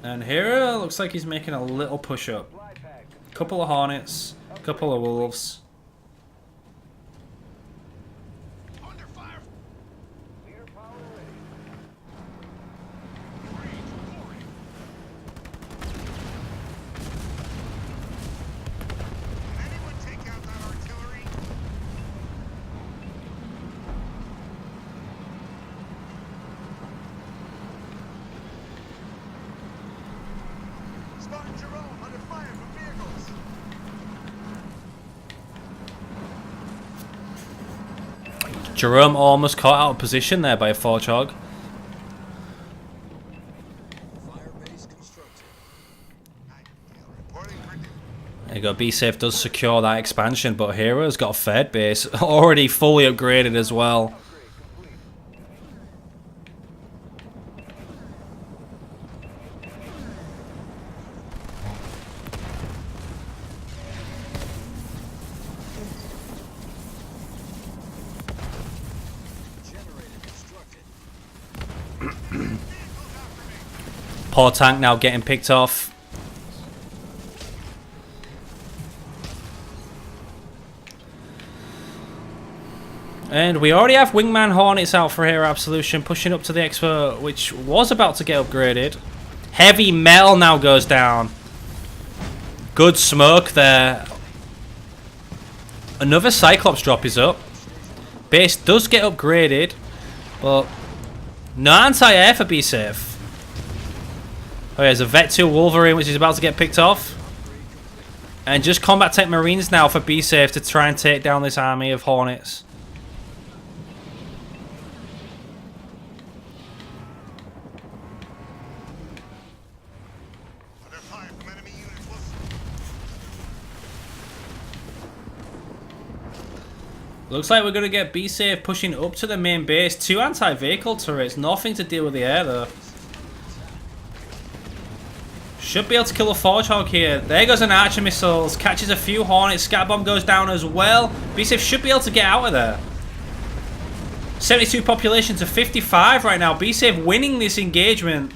And Hero looks like he's making a little push up. Couple of Hornets, couple of Wolves. Under fire. Leader power ready. Can anyone take out that artillery? Spartan Jerome under fire from vehicles. Jerome almost caught out of position there by a Warthog. Fire base constructed. Reporting for duty. There you go, BsafeTho does secure that expansion, but Hero's got a third base, already fully upgraded as well. Generator constructed. Poor tank now getting picked off. And we already have Wingman Hornets out for Hero Absolution, pushing up to the Expo, which was about to get upgraded. Heavy Metal now goes down. Good smoke there. Another Cyclops drop is up. Base does get upgraded, but no anti-air for BsafeTho. Oh, there's a Vet 2 Wolverine, which is about to get picked off. And just Combat Tech Marines now for BsafeTho to try and take down this army of Hornets. Under fire from enemy units. Looks like we're going to get BsafeTho pushing up to the main base. 2 anti-vehicle turrets. Nothing to deal with the air, though. Should be able to kill a Warthog here. There goes an Archer Missiles. Catches a few Hornets. Scatbomb goes down as well. BsafeTho should be able to get out of there. 72 population to 55 right now. BsafeTho winning this engagement.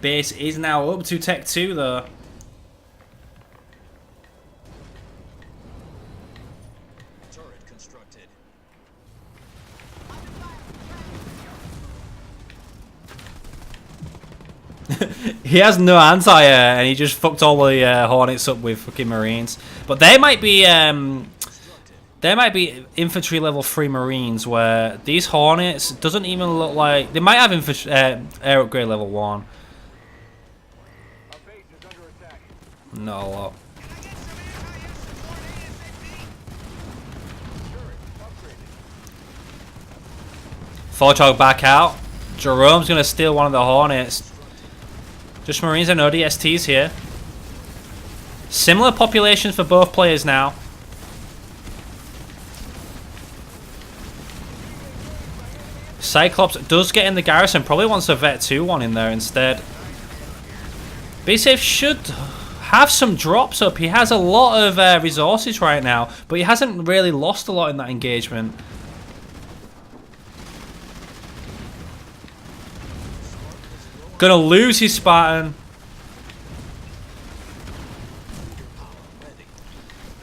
base is now up to Tech 2 though. Turret constructed. He has no anti-air and he just fucked all the Hornets up with fucking Marines. But they might be infantry level 3 Marines where these Hornets doesn't even look like... They might have infantry, air upgrade level 1. Not a lot. Forchog back out. Jerome's going to steal one of the Hornets. Just Marines and ODSTs here. Similar populations for both players now. Cyclops does get in the garrison. Probably wants a Vet 2 one in there instead. BSafe should have some drops up. He has a lot of resources right now, but he hasn't really lost a lot in that engagement. Gonna lose his Spartan.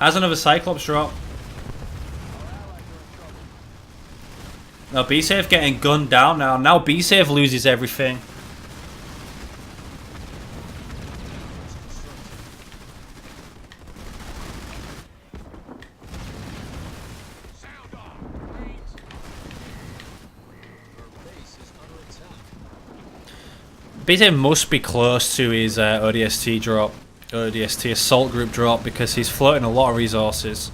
Has another Cyclops drop. Now BSafe getting gunned down now. Now BSafe loses everything. BSafe must be close to his ODST drop. ODST assault group drop because he's floating a lot of resources.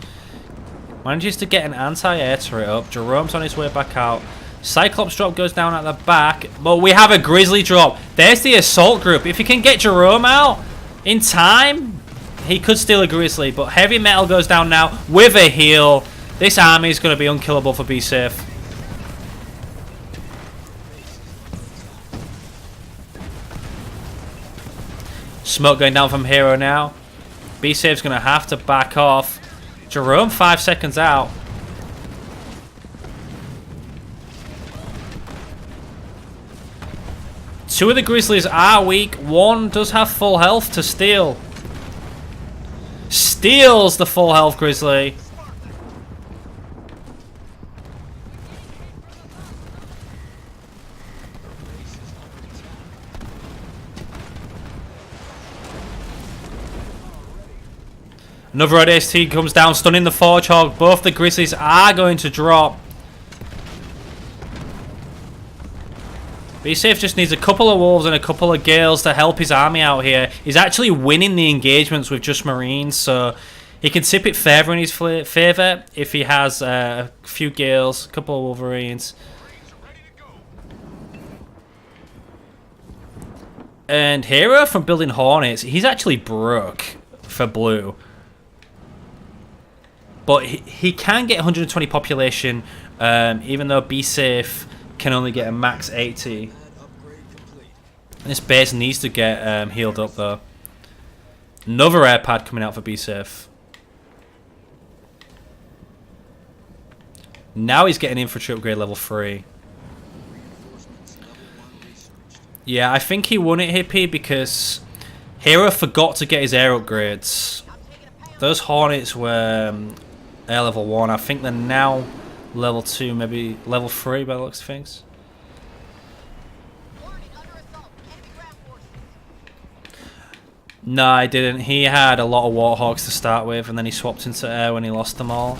Manages to get an anti-air turret up. Jerome's on his way back out. Cyclops drop goes down at the back. But we have a Grizzly drop. There's the assault group. If he can get Jerome out in time, he could steal a Grizzly. But Heavy Metal goes down now with a heal. This army is going to be unkillable for BSafe. Smoke going down from Hero now. BSafe's going to have to back off. Jerome 5 seconds out. Two of the Grizzlies are weak. One does have full health to steal. Steals the full health Grizzly. Another ODST comes down, stunning the Forge-Hog. Both the Grizzlies are going to drop. BSafe just needs a couple of Wolves and a couple of Gales to help his army out here. He's actually winning the engagements with just Marines, so he can tip it further in his favour if he has a few Gales, a couple of Wolverines. And Hero from building Hornets, he's actually broke for blue. But he can get 120 population, even though BSafe can only get a max 80. This base needs to get healed up though. Another air pad coming out for BSafe. Now he's getting infantry upgrade level 3. Yeah, I think he won it, Hippie, because Hero forgot to get his air upgrades. Those Hornets were air level 1. I think they're now level 2, maybe level 3 by the looks of things. No, I didn't. He had a lot of Warthogs to start with, and then he swapped into air when he lost them all.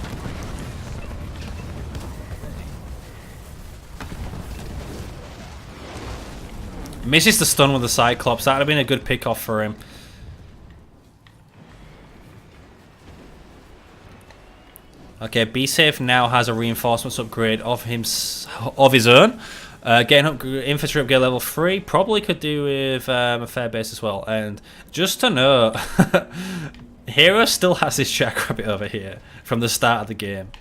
Misses the stun with the Cyclops. That would have been a good pick-off for him. Okay, BSafe now has a reinforcements upgrade of his own. Getting up infantry upgrade level 3 probably could do with a fair base as well. And just to note, Hero still has his Jackrabbit over here from the start of the game.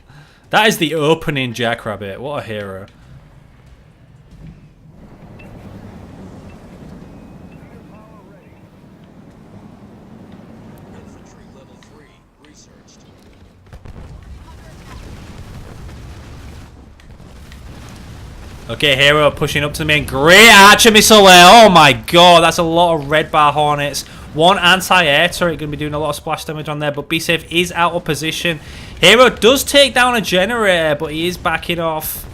That is the opening Jackrabbit. What a hero! Okay, Hero pushing up to the main. Great archer missile there. Oh my god, that's a lot of red bar hornets. One anti-air turret going to be doing a lot of splash damage on there, but BsafeTho is out of position. Hero does take down a generator, but he is backing off.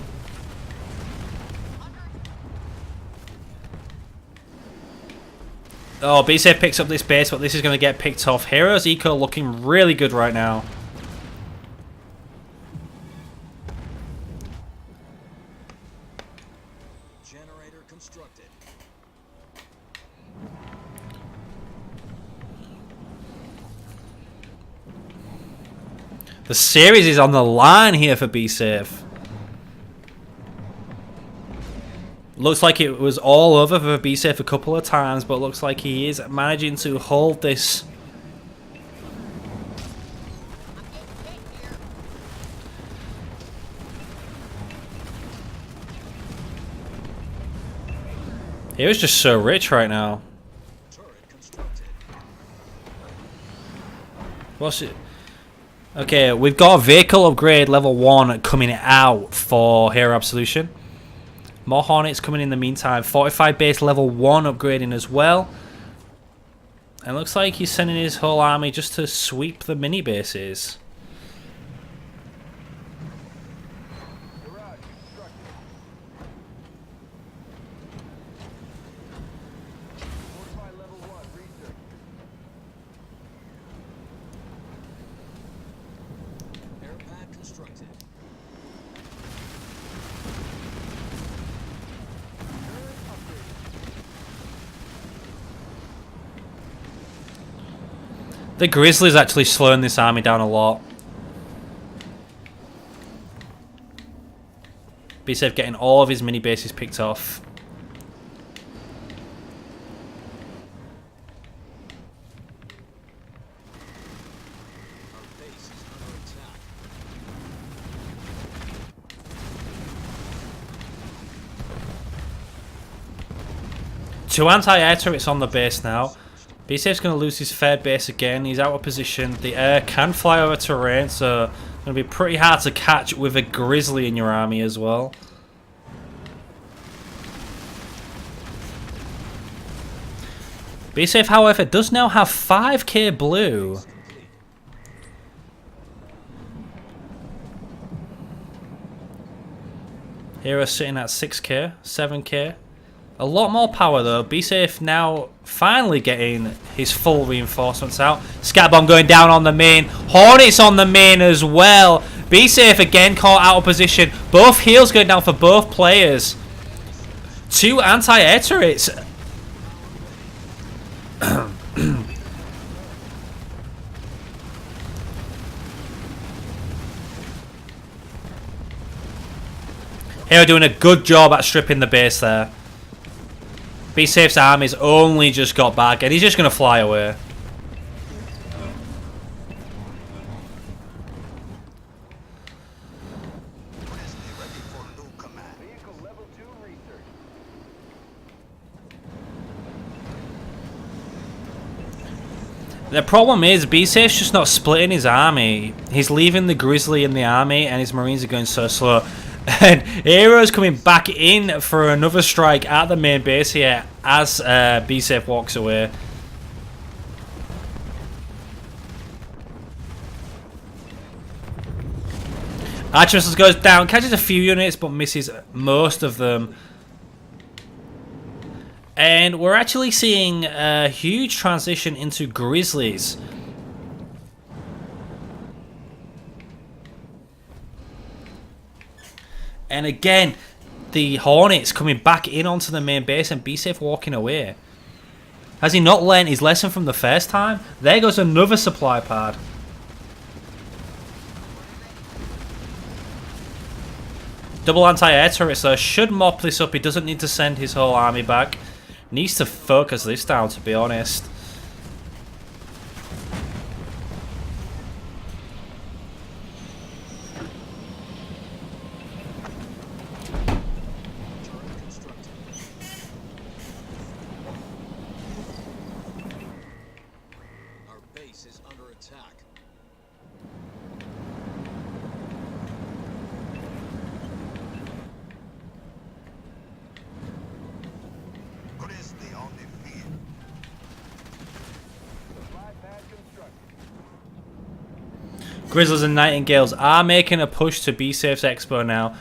Oh, BsafeTho picks up this base, but this is going to get picked off. Hero's eco looking really good right now. Generator constructed. The series is on the line here for BsafeTho. Looks like it was all over for BsafeTho a couple of times, but looks like he is managing to hold this. He was just so rich right now. Turret constructed. What's it? Okay, we've got a vehicle upgrade level 1 coming out for Hero Absolution. More Hornets coming in the meantime. 45 base level 1 upgrading as well. And looks like he's sending his whole army just to sweep the mini bases. Air pad constructed. The Grizzly's actually slowing this army down a lot. BsafeTho getting all of his mini bases picked off. Our base is under attack. Two anti-air turrets on the base now. BsafeTho's going to lose his third base again. He's out of position. The air can fly over terrain, so it's going to be pretty hard to catch with a Grizzly in your army as well. BsafeTho, however, does now have 5k blue. Hero sitting at 6k, 7k. A lot more power though. BsafeTho now finally getting his full reinforcements out. Scat bomb going down on the main. Hornets on the main as well. BsafeTho again caught out of position. Both heals going down for both players. Two anti-air turrets. Hero doing a good job at stripping the base there. BsafeTho's army's only just got back and he's just going to fly away. The problem is BsafeTho's just not splitting his army. He's leaving the Grizzly in the army and his Marines are going so slow. And Hero's coming back in for another strike at the main base here as BsafeTho walks away. Archer missiles goes down, catches a few units but misses most of them. And we're actually seeing a huge transition into Grizzlies. And again, the Hornets coming back in onto the main base and BsafeTho walking away. Has he not learned his lesson from the first time? There goes another supply pad. Double anti-air turrets though. Should mop this up. He doesn't need to send his whole army back. Needs to focus this down, to be honest. Our base is under attack. Grizzlies and Nightingales are making a push to BsafeTho's Expo now.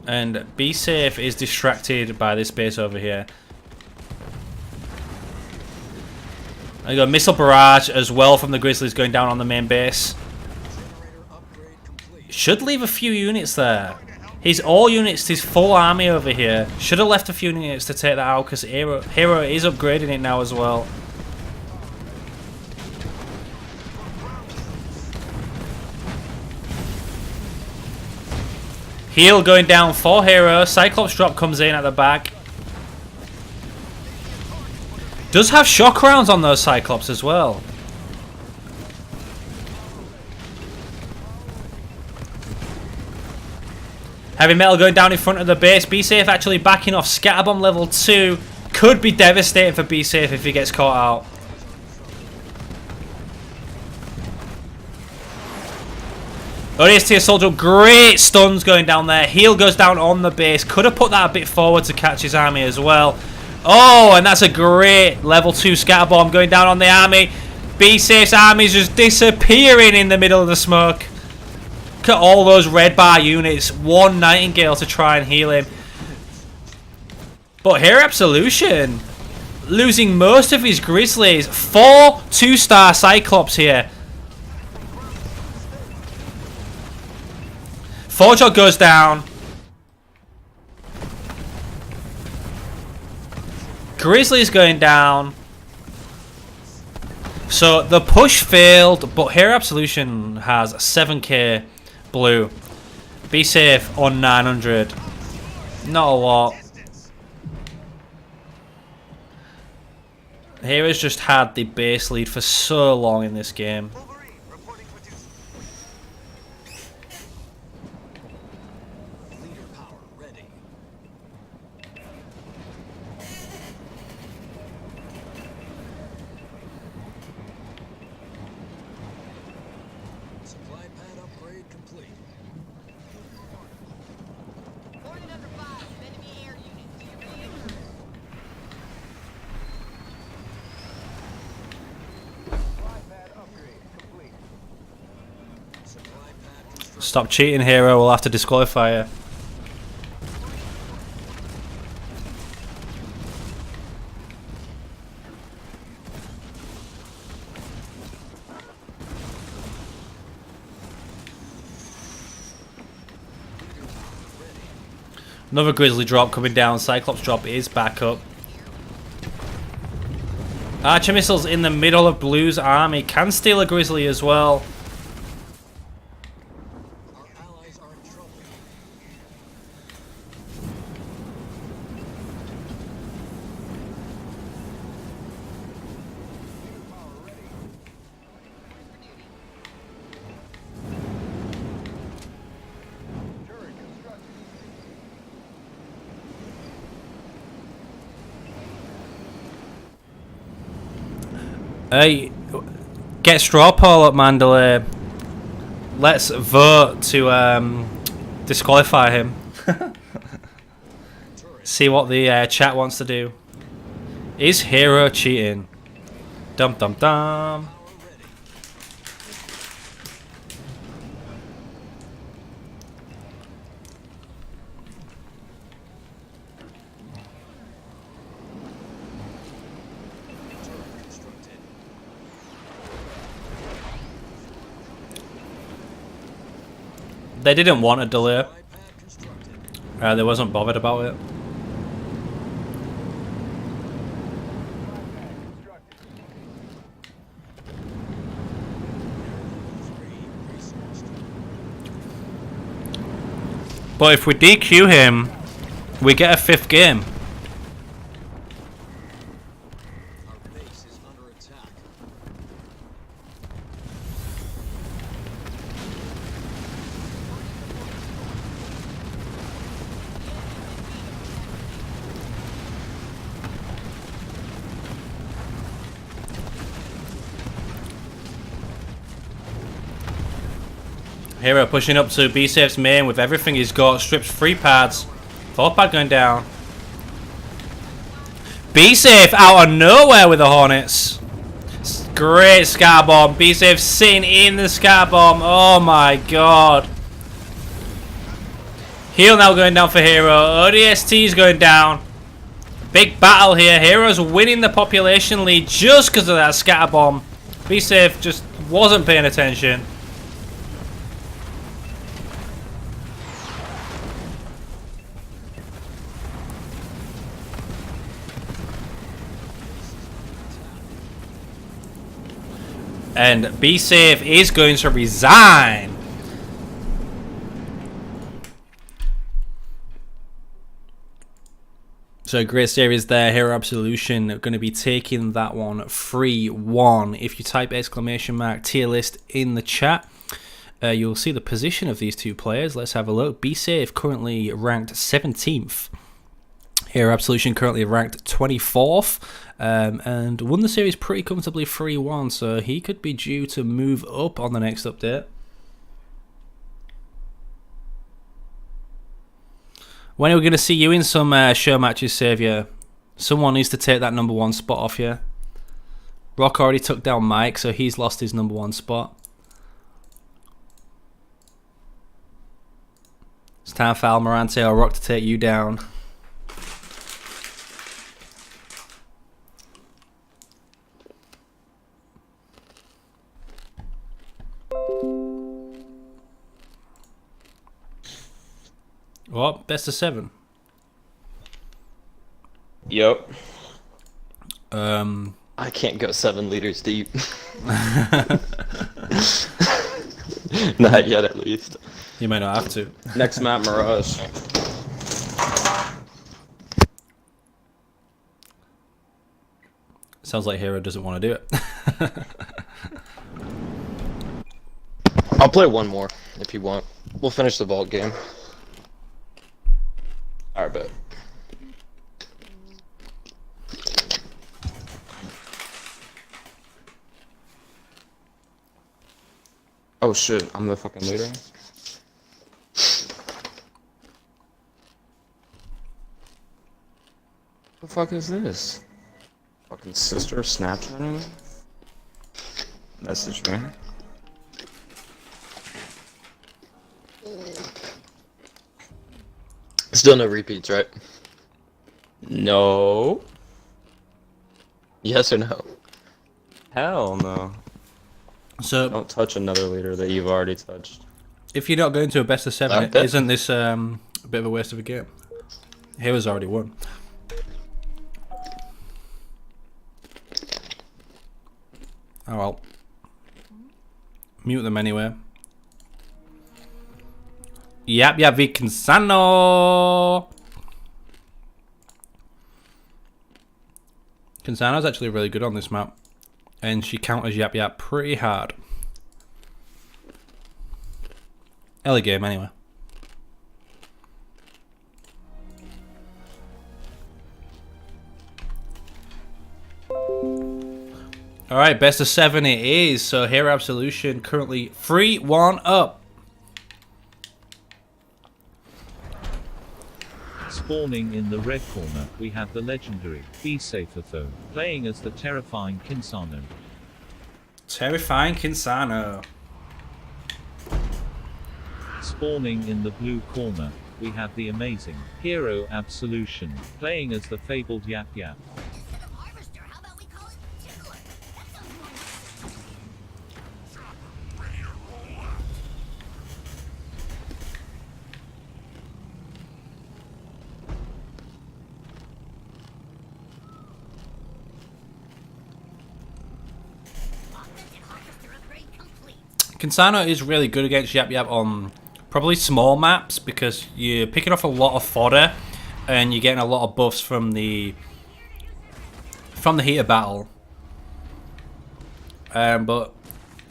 And BsafeTho is distracted by this base over here. I got missile barrage as well from the Grizzlies going down on the main base. Should leave a few units there. He's all units, his full army over here. Should have left a few units to take that out because Hero is upgrading it now as well. Heal going down for Hero. Cyclops drop comes in at the back. Does have shock rounds on those Cyclops as well. Heavy metal going down in front of the base. BsafeTho actually backing off. Scatterbomb level 2 could be devastating for BsafeTho if he gets caught out. ODST Soldier, great stuns going down there. Heal goes down on the base. Could have put that a bit forward to catch his army as well. Oh, and that's a great level 2 scatterbomb going down on the army. BsafeTho's army is just disappearing in the middle of the smoke. Look at all those red bar units. One Nightingale to try and heal him. But here Absolution losing most of his Grizzlies. 4 2-star Cyclops here. Forge goes down. Grizzlies going down. So the push failed, but here Absolution has 7k blue. BsafeTho on 900. Not a lot. Hero's just had the base lead for so long in this game. Stop cheating, Hero. We'll have to disqualify you. Another Grizzly drop coming down. Cyclops drop is back up. Archer missiles in the middle of Blue's army. Can steal a Grizzly as well. Hey, get straw poll up, Mandalay. Let's vote to disqualify him. See what the chat wants to do. Is Hero cheating? Dum dum dum. They didn't want a delay. They wasn't bothered about it. But if we DQ him, we get a 5th game. Hero pushing up to BsafeTho's main with everything he's got. Strips 3 pads. 4 pad going down. BsafeTho out of nowhere with the Hornets. Great scatter bomb. BsafeTho sitting in the scatter bomb. Oh my god. Heal now going down for Hero. ODST's going down. Big battle here. Hero's winning the population lead just because of that scatter bomb. BsafeTho just wasn't paying attention. And BsafeTho is going to resign. So great series there. Hero Absolution going to be taking that one 3-1. If you type exclamation mark tier list in the chat, you'll see the position of these two players. Let's have a look. BsafeTho currently ranked 17th. Hero Absolution currently ranked 24th. And won the series pretty comfortably 3-1. So he could be due to move up on the next update. When are we going to see you in some show matches, Saviour? Someone needs to take that #1 spot off you. Rock already took down Mike, so he's lost his #1 spot. It's time for Almirante or Rock to take you down. Well, best of 7. Yep. I I can't go 7 liters deep. Not yet, at least. You might not have to. Next map, Mirage. Sounds like Hero doesn't want to do it. I'll play one more if you want. We'll finish the vault game. Alright, bet. Oh shit, I'm the fucking leader. The fuck is this? Fucking sister Snapchat me? Message me. Still no repeats, right? No. Yes or no? Hell no. So, Don't touch another leader that you've already touched. if you're not going to a best of 7, Okay. isn't this a bit of a waste of a game? Hero's already won. Oh well. Mute them anyway. Yap yap Cansano. Cansano's actually really good on this map. And she counters Yap Yap pretty hard. Early game anyway. Alright, best of 7 it is. So Hero Absolution currently 3-1 up. Spawning in the red corner, we have the legendary BsafeTho, playing as the terrifying Kinsano. Terrifying Kinsano. Spawning in the blue corner, we have the amazing Hero Absolution, playing as the fabled Yap Yap. Instead of harvester, how about we call it tickler? That sounds more authentic harvester upgrade complete. Kinsano is really good against Yap Yap on probably small maps because you're picking off a lot of fodder and you're getting a lot of buffs from the heat of battle. But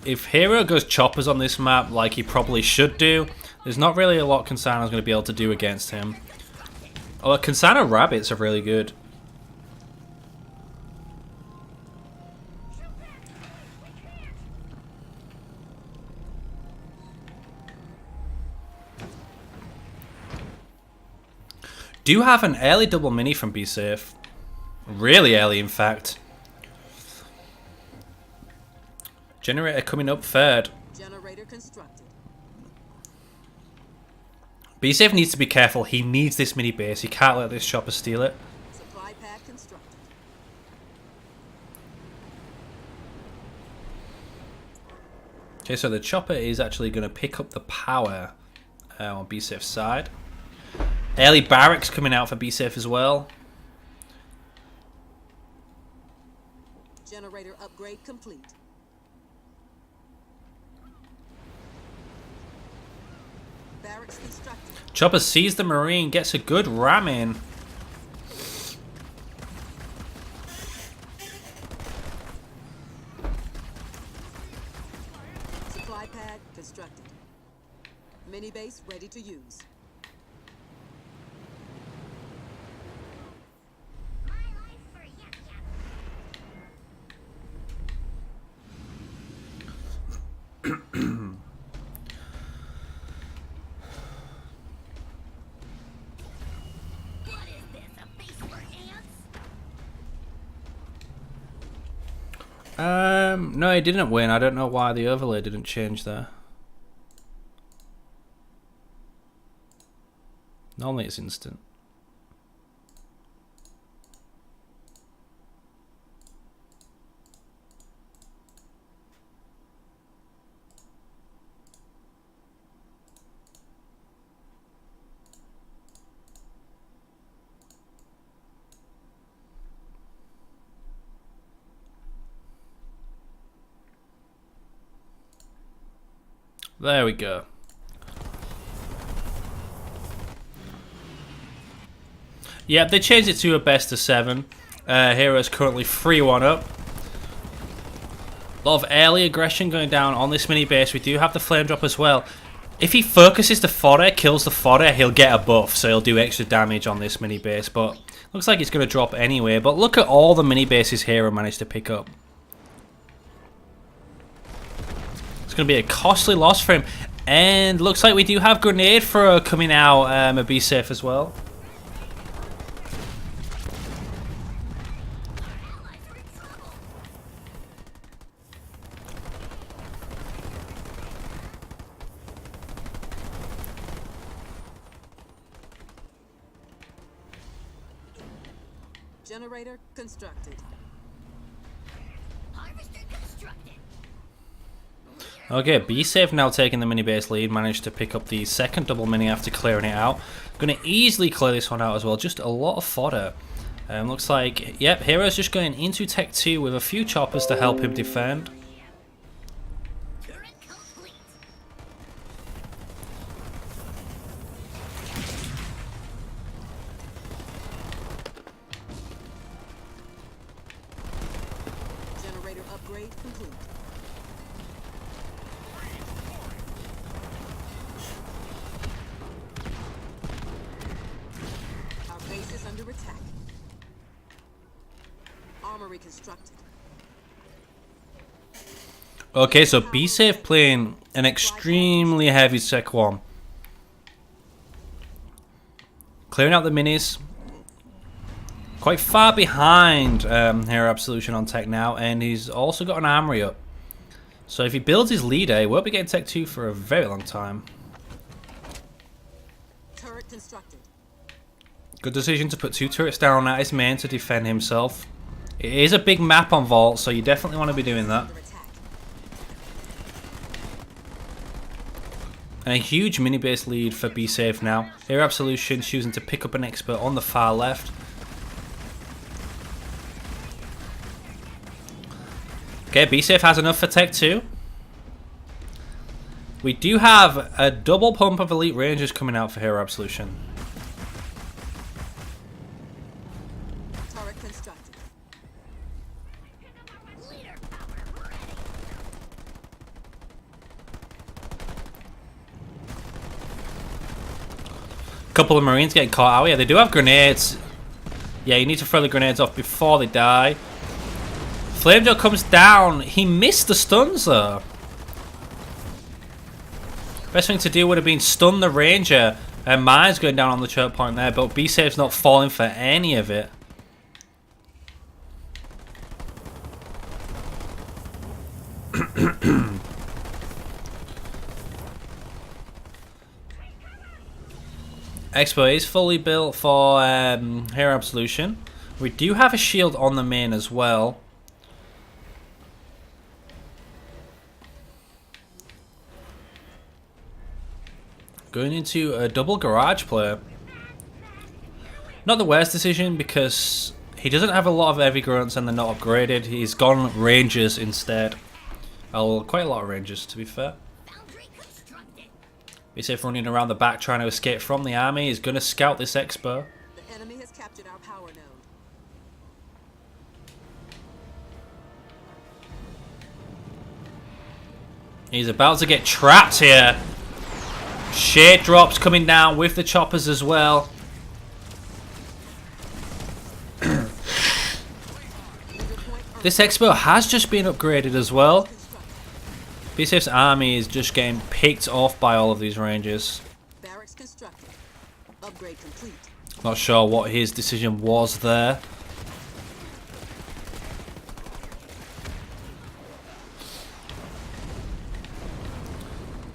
if Hero goes choppers on this map like he probably should do, there's not really a lot Kinsano's going to be able to do against him. Although Kinsano rabbits are really good. Do have an early double mini from BsafeTho. Really early, in fact. Generator coming up third. Generator constructed. BsafeTho needs to be careful. He needs this mini base. He can't let this chopper steal it. Supply pad constructed. Okay, so the chopper is actually going to pick up the power on BsafeTho's side. Early barracks coming out for BsafeTho as well. Generator upgrade complete. Barracks constructed. Chopper sees the Marine, gets a good ram in. Supply pad constructed. Mini base ready to use. No, he didn't win. I don't know why the overlay didn't change there. Normally it's instant. There we go. Yep, they changed it to a best of 7. Hero's currently 3-1 up. A lot of early aggression going down on this mini base. We do have the flame drop as well. If he focuses the fodder, kills the fodder, he'll get a buff, so he'll do extra damage on this mini base. But looks like it's going to drop anyway. But look at all the mini bases Hero managed to pick up. It's going to be a costly loss for him. And looks like we do have grenade thrower coming out at BsafeTho as well. Generator constructed. Harvester constructed. Okay, BsafeTho now taking the mini base lead, managed to pick up the second double mini after clearing it out. Going to easily clear this one out as well, just a lot of fodder. Looks like, yep, Hero's just going into Tech 2 with a few choppers to help him defend. Turret complete. Generator upgrade complete. Our base is under attack. Armory constructed. Okay, so BsafeTho playing an extremely heavy Sec 1. Clearing out the minis. Quite far behind Hero Absolution on Tech now, and he's also got an armory up. So if he builds his leader, he won't be getting Tech 2 for a very long time. Turret constructed. Good decision to put 2 turrets down at his main to defend himself. It is a big map on Vault, so you definitely want to be doing that. Under attack. And a huge mini base lead for BsafeTho now. Hero Absolution choosing to pick up an expert on the far left. Okay, BsafeTho has enough for Tech 2. We do have a double pump of Elite Rangers coming out for Hero Absolution. Turret constructed. Leader power ready. Couple of Marines getting caught out. Yeah, they do have grenades. Yeah, you need to throw the grenades off before they die. Flamejaw comes down. He missed the stuns though. Best thing to do would have been stun the Ranger. And mine's going down on the choke point there, but BsafeTho's not falling for any of it. Expo is fully built for Hero Absolution. We do have a shield on the main as well. Going into a double garage player. Not the worst decision because he doesn't have a lot of heavy grunts and they're not upgraded. He's gone Rangers instead. Oh, quite a lot of Rangers to be fair. Boundary constructed. BsafeTho running around the back trying to escape from the army. He's going to scout this Expo. The enemy has captured our power node. He's about to get trapped here. Shade drops coming down with the choppers as well. This Expo has just been upgraded as well. BsafeTho's army is just getting picked off by all of these Rangers. Barracks constructed. Upgrade complete. Not sure what his decision was there.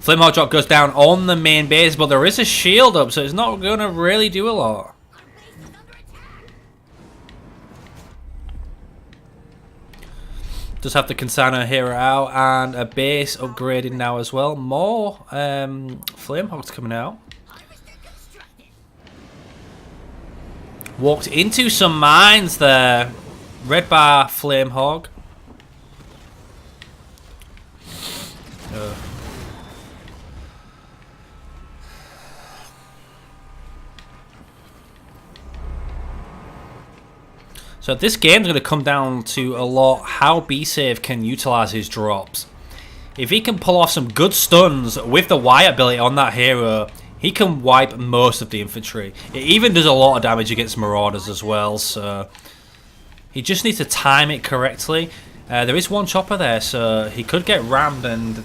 Flamehawk drop goes down on the main base, but there is a shield up, so it's not going to really do a lot. Our base is under attack. Does have the Kansana hero out and a base upgraded now as well. More Flamehawks coming out. Harvester constructed. Walked into some mines there. Red bar Flamehawk. So this game's going to come down to a lot how BsafeTho can utilize his drops. If he can pull off some good stuns with the Y ability on that hero, he can wipe most of the infantry. It even does a lot of damage against Marauders as well, so he just needs to time it correctly. There is one chopper there, so he could get rammed and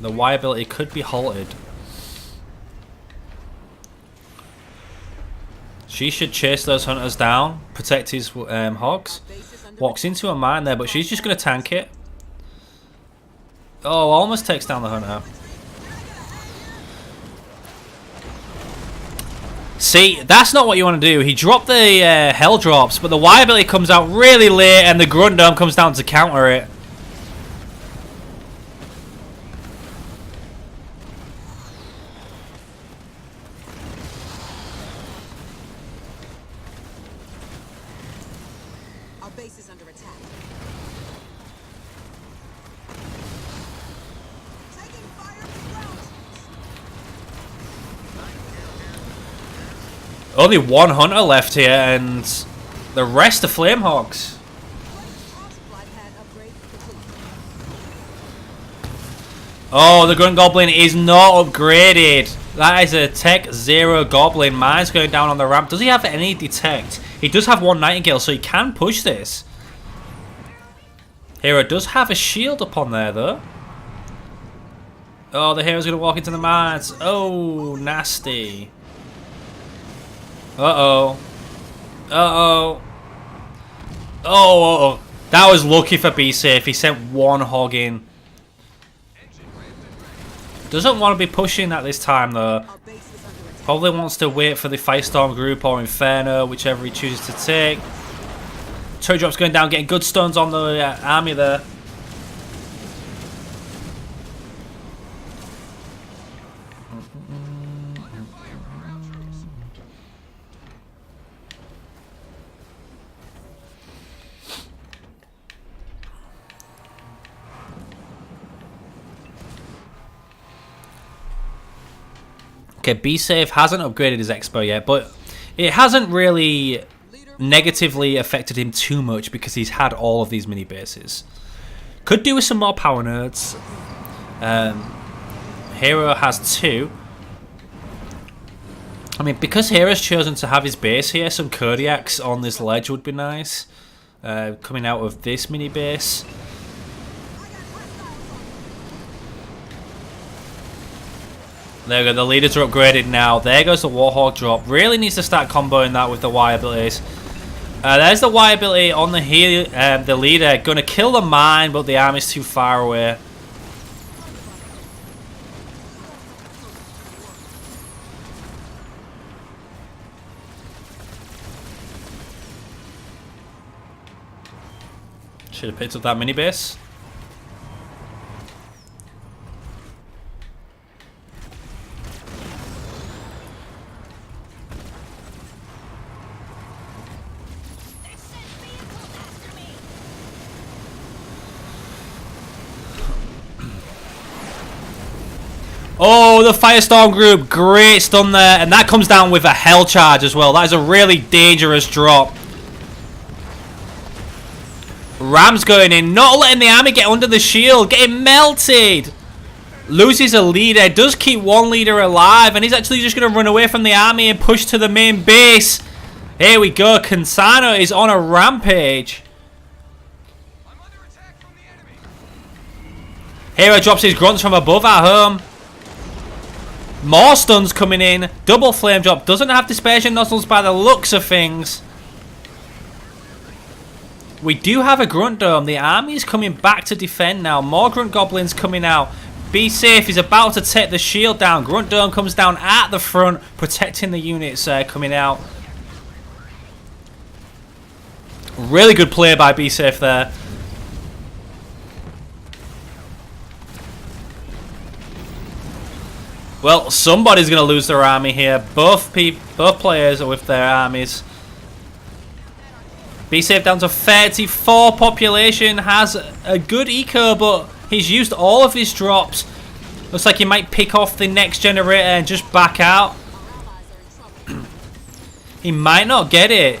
the Y ability could be halted. She should chase those hunters down, protect his hogs. Walks into a mine there, but she's just going to tank it. Oh, almost takes down the hunter. See, that's not what you want to do. He dropped the hell drops, but the Y ability comes out really late and the grunt dome comes down to counter it. Our base is under attack. Taking fire from ground. Only one hunter left here and the rest are Flamehogs. Supply pad upgrade complete. Oh, the Grunt Goblin is not upgraded. That is a Tech 0 Goblin. Mine's going down on the ramp. Does he have any detect? He does have one Nightingale, so he can push this. Hero does have a shield up on there, though. Oh, the hero's going to walk into the mines. Oh, nasty. Uh-oh. Uh-oh. Oh, that was lucky for BsafeTho. He sent one hog in. Doesn't want to be pushing at this time though. Our base is under attack. Probably wants to wait for the Firestorm group or Inferno, whichever he chooses to take. Toe drop's going down, getting good stuns on the army there. Okay, BsafeTho hasn't upgraded his Expo yet, but it hasn't really negatively affected him too much because he's had all of these mini bases. Could do with some more power nerds. Hero has 2. I mean, because Hero's chosen to have his base here, some Kodiaks on this ledge would be nice. Coming out of this mini base. There we go, the leaders are upgraded now. There goes the Warhawk drop. Really needs to start comboing that with the Y abilities. There's the Y ability on the leader. Gonna kill the mine, but the army's too far away. Should have picked up that mini base. Oh, the Firestorm group. Great stun there. And that comes down with a Hell Charge as well. That is a really dangerous drop. Ram's going in. Not letting the army get under the shield. Getting melted. Loses a leader. Does keep one leader alive. And he's actually just going to run away from the army and push to the main base. Here we go. Kansano is on a rampage. I'm under attack from the enemy. Hero drops his grunts from above at home. More stuns coming in. Double flame drop. Doesn't have dispersion nozzles by the looks of things. We do have a grunt dome. The army is coming back to defend now. More grunt goblins coming out. Be safe. He's about to take the shield down. Grunt dome comes down at the front, protecting the units coming out. Really good play by Be Safe there. Well, somebody's going to lose their army here. Both players are with their armies. Be Safe down to 34 population. Has a good eco, but he's used all of his drops. Looks like he might pick off the next generator and just back out. He might not get it.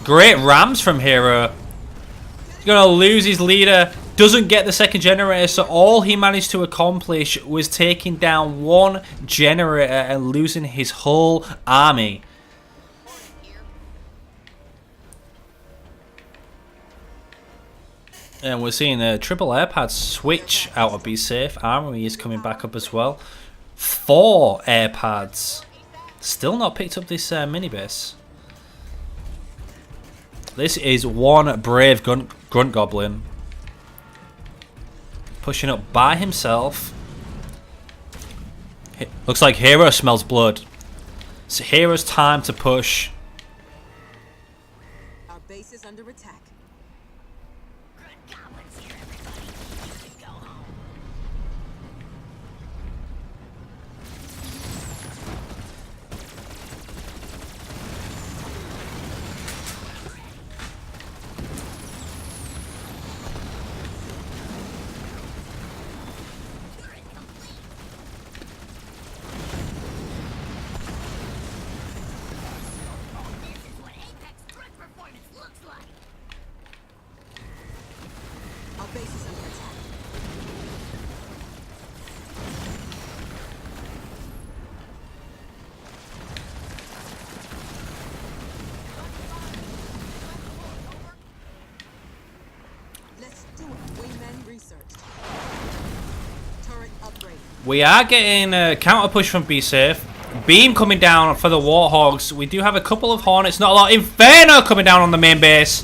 Great rams from Hero. He's going to lose his leader. Doesn't get the second generator, so all he managed to accomplish was taking down one generator and losing his whole army. And we're seeing a triple airpad switch out of Be Safe. Armory is coming back up as well. 4 airpads. Still not picked up this mini base. This is one brave grunt goblin. Pushing up by himself. Looks like Hero smells blood. It's Hero's time to push. Our base is under attack. Good goblins here, everybody. You can go home. This is what Apex grunt performance looks like. Our base is under attack. Let's do it. Wingmen researched. Turret upgrade. We are getting a counter push from Be Safe. Beam coming down for the Warthogs. We do have a couple of Hornets, not a lot. Inferno coming down on the main base.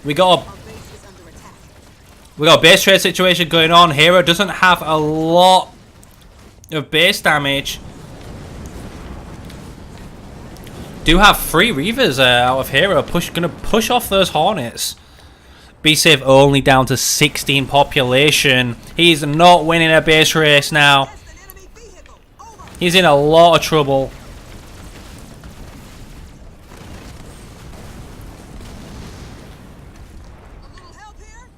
We got Our base is under attack. a base trade situation going on. Hero doesn't have a lot of base damage. Do have 3 Reavers out of Hero. Gonna push off those Hornets. Be Safe only down to 16 population. He's not winning a base race now. Test an enemy vehicle. Over. He's in a lot of trouble. A little help here.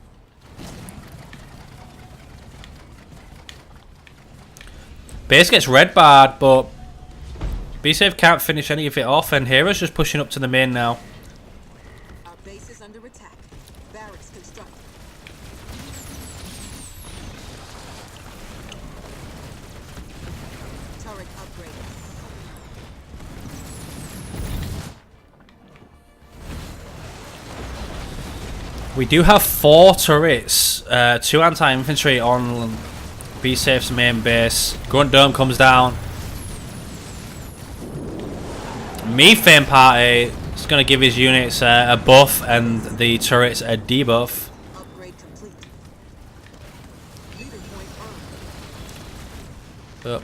Base gets red barred, but Be Safe can't finish any of it off, and Hero's just pushing up to the main now. Our base is under attack. Barracks constructed. Turret upgrade. We do have 4 turrets, 2 anti-infantry on Be Safe's main base. Grunt Dome comes down. Methane Party is going to give his units a buff and the turrets a debuff. Upgrade complete. Leader point earned. But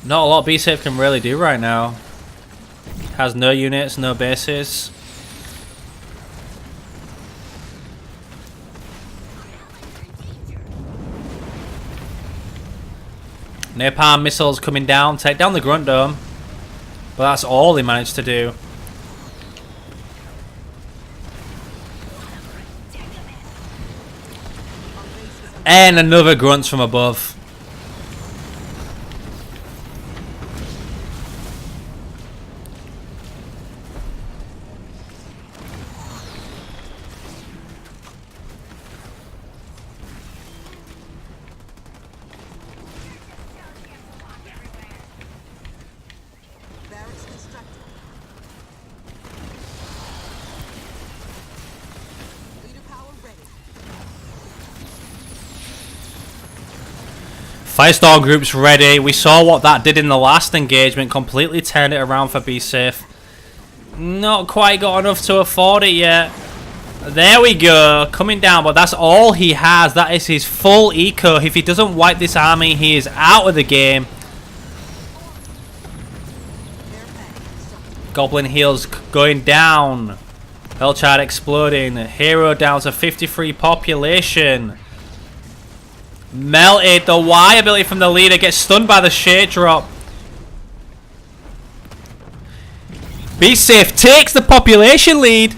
not a lot BSafe can really do right now. Has no units, no bases. Napalm missiles coming down, take down the Grunt Dome. But that's all they managed to do. And another Grunts from above. Barracks constructed. Leader power ready. Firestar group's ready. We saw what that did in the last engagement. Completely turned it around for BSafe. Not quite got enough to afford it yet. There we go. Coming down, but that's all he has. That is his full eco. If he doesn't wipe this army, he is out of the game. Goblin heals going down. Hellchild exploding. Hero down to 53 population. Melted. The Y ability from the leader gets stunned by the shade drop. BsafeTho takes the population lead.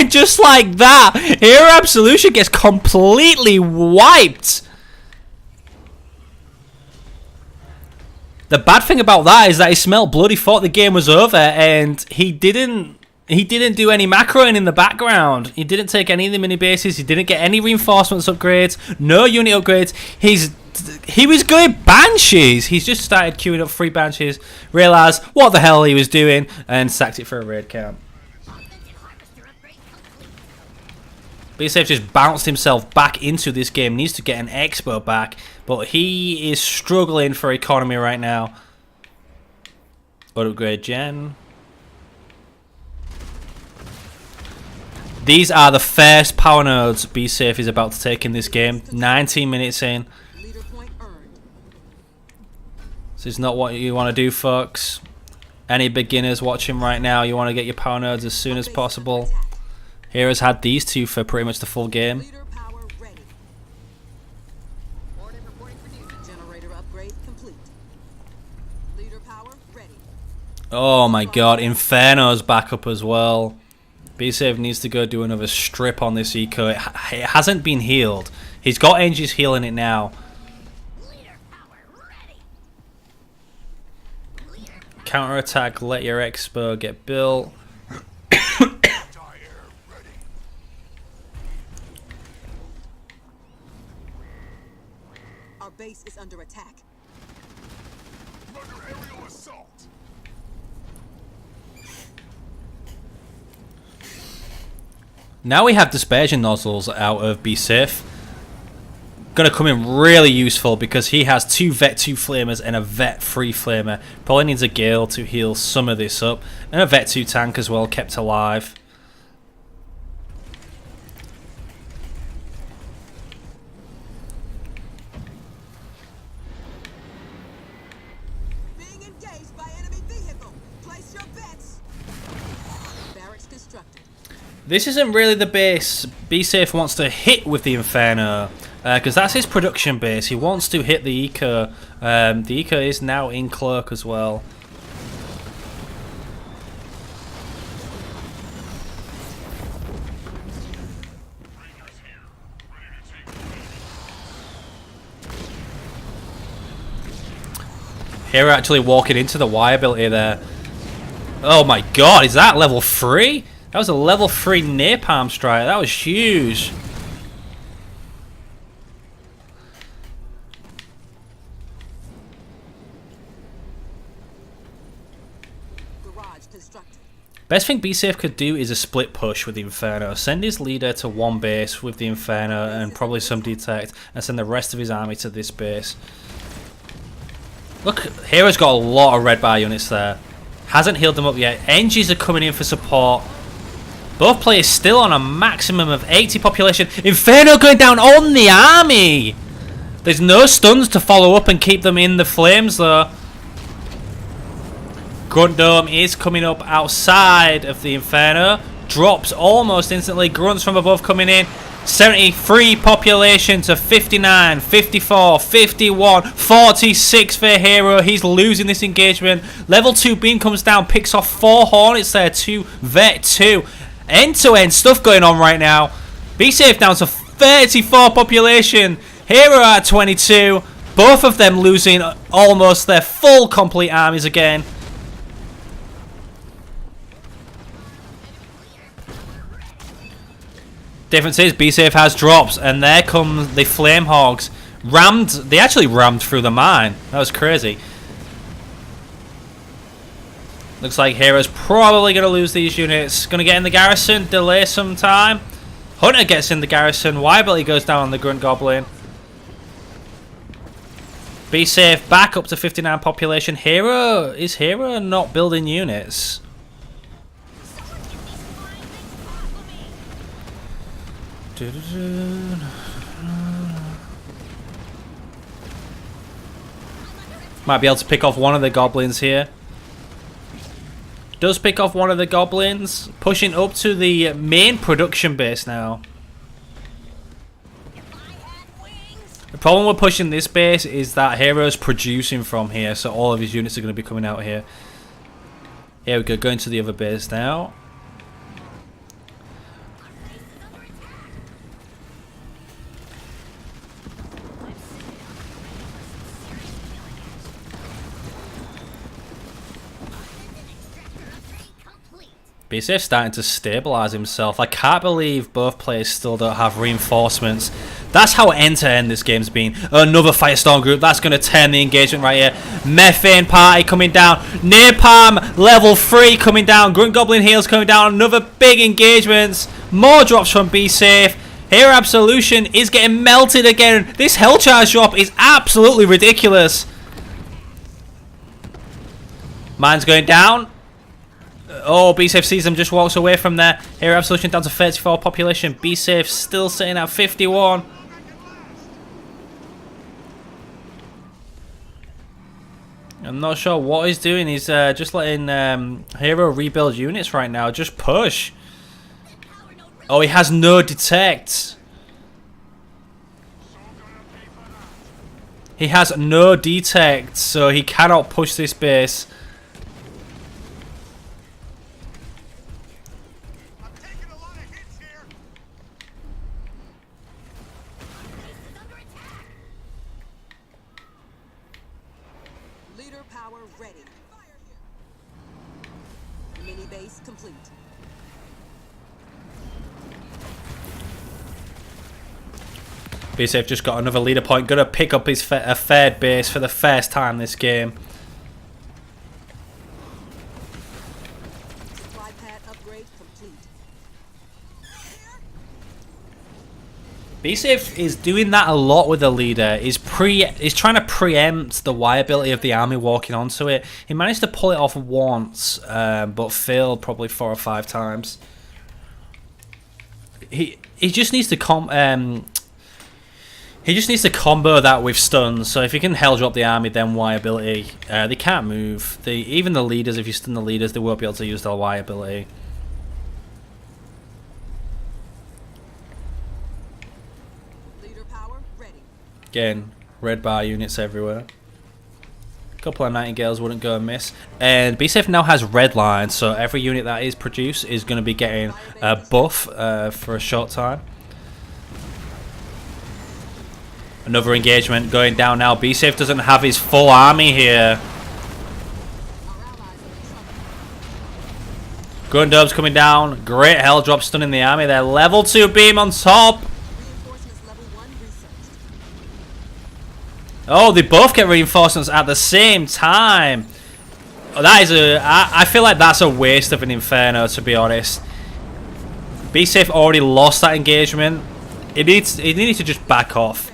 Just like that, Hero Absolution gets completely wiped. The bad thing about that is that he smelled blood. He thought the game was over, and he didn't do any macroing in the background. He didn't take any of the mini bases. He didn't get any reinforcements upgrades. No unit upgrades. He was going Banshees. He's just started queuing up 3 Banshees. Realised what the hell he was doing and sacked it for a raid camp. BsafeTho just bounced himself back into this game. Needs to get an expo back, but he is struggling for economy right now. Upgrade gen. These are the first power nodes BsafeTho is about to take in this game. 19 minutes in. Leader point earned. This is not what you want to do, folks. Any beginners watching right now, you want to get your power nodes as soon as possible. Heroes had these two for pretty much the full game. Leader power ready. Order reporting for duty. Generator upgrade complete. Leader power ready. Oh my god, Inferno's back up as well. BsafeTho needs to go do another strip on this eco. It hasn't been healed. He's got Engines healing it now. Counter attack, let your expo get built. Our base is under attack. Under aerial assault. Now we have dispersion nozzles out of BsafeTho. Gonna come in really useful because he has 2 Vet 2 flamers and a Vet 3 flamer. Probably needs a Gale to heal some of this up. And a Vet 2 tank as well, kept alive. Being engaged by enemy vehicle. Place your bets. Barracks constructed. This isn't really the base BsafeTho wants to hit with the Inferno. Because that's his production base. He wants to hit the eco. The eco is now in cloak as well. Hero actually walking into the Y ability there. Oh my god, is that level 3? That was a level 3 napalm strike. That was huge. Garage constructed. Best thing BSafe could do is a split push with the Inferno. Send his leader to one base with the Inferno and probably some detect, and send the rest of his army to this base. Look, Hero's got a lot of red bar units there. Hasn't healed them up yet. NGs are coming in for support. Both players still on a maximum of 80 population. Inferno going down on the army! There's no stuns to follow up and keep them in the flames though. Grunt Dome is coming up outside of the Inferno. Drops almost instantly. Grunts from above coming in. 73 population to 59, 54, 51, 46 for Hero. He's losing this engagement. Level 2 beam comes down, picks off 4 Hornets there, 2 Vet 2. End-to-end stuff going on right now. BSafe down to 34 population. Hero at 22. Both of them losing almost their full complete armies again. Difference is BSafe has drops, and there come the Flame Hogs. Rammed, they actually rammed through the mine. That was crazy. Looks like Hero's probably going to lose these units. Going to get in the garrison, delay some time. Hunter gets in the garrison. Wyberly goes down on the Grunt Goblin. BSafe back up to 59 population. Is Hero not building units? Might be able to pick off one of the goblins here. Does pick off one of the goblins. Pushing up to the main production base now. The problem with pushing this base is that Hero's producing from here, so all of his units are going to be coming out here. Here we go, going to the other base now. BSafe's starting to stabilize himself. I can't believe both players still don't have reinforcements. That's how end-to-end this game's been. Another Firestorm group. That's going to turn the engagement right here. Methane Party coming down. Napalm level 3 coming down. Grunt Goblin Heals coming down. Another big engagements. More drops from BSafe. Here Absolution is getting melted again. This Hell Charge drop is absolutely ridiculous. Mine's going down. Oh, BSafe sees them, just walks away from there. Here Absolution down to 34 population. BSafe still sitting at 51. I'm not sure what he's doing. He's just letting Hero rebuild units right now. Just push. Oh, he has no detect. He has no detect, so he cannot push this base. Leader power ready. Fire here. Mini base complete. BSafe just got another leader point. Gonna pick up his a third base for the first time this game. Supply pad upgrade complete. BSafe is doing that a lot with the leader. He's trying to preempt the viability of the army walking onto it. He managed to pull it off once, but failed probably 4 or 5 times. He just needs to he just needs to combo that with stuns. So if he can hell drop the army, then viability. They can't move. Even the leaders, if you stun the leaders, they won't be able to use their viability. Leader power ready. Again, red bar units everywhere. A couple of Nightingales wouldn't go amiss. And BSafe now has red lines, so every unit that is produced is going to be getting a buff for a short time. Another engagement going down now. BSafe doesn't have his full army here. Gundob's coming down. Great hell drop stunning the army there. Level 2 beam on top. Reinforcements level 1 researched. Oh, they both get reinforcements at the same time. That is I feel like that's a waste of an Inferno, to be honest. BsafeTho already lost that engagement. It needed to just back off.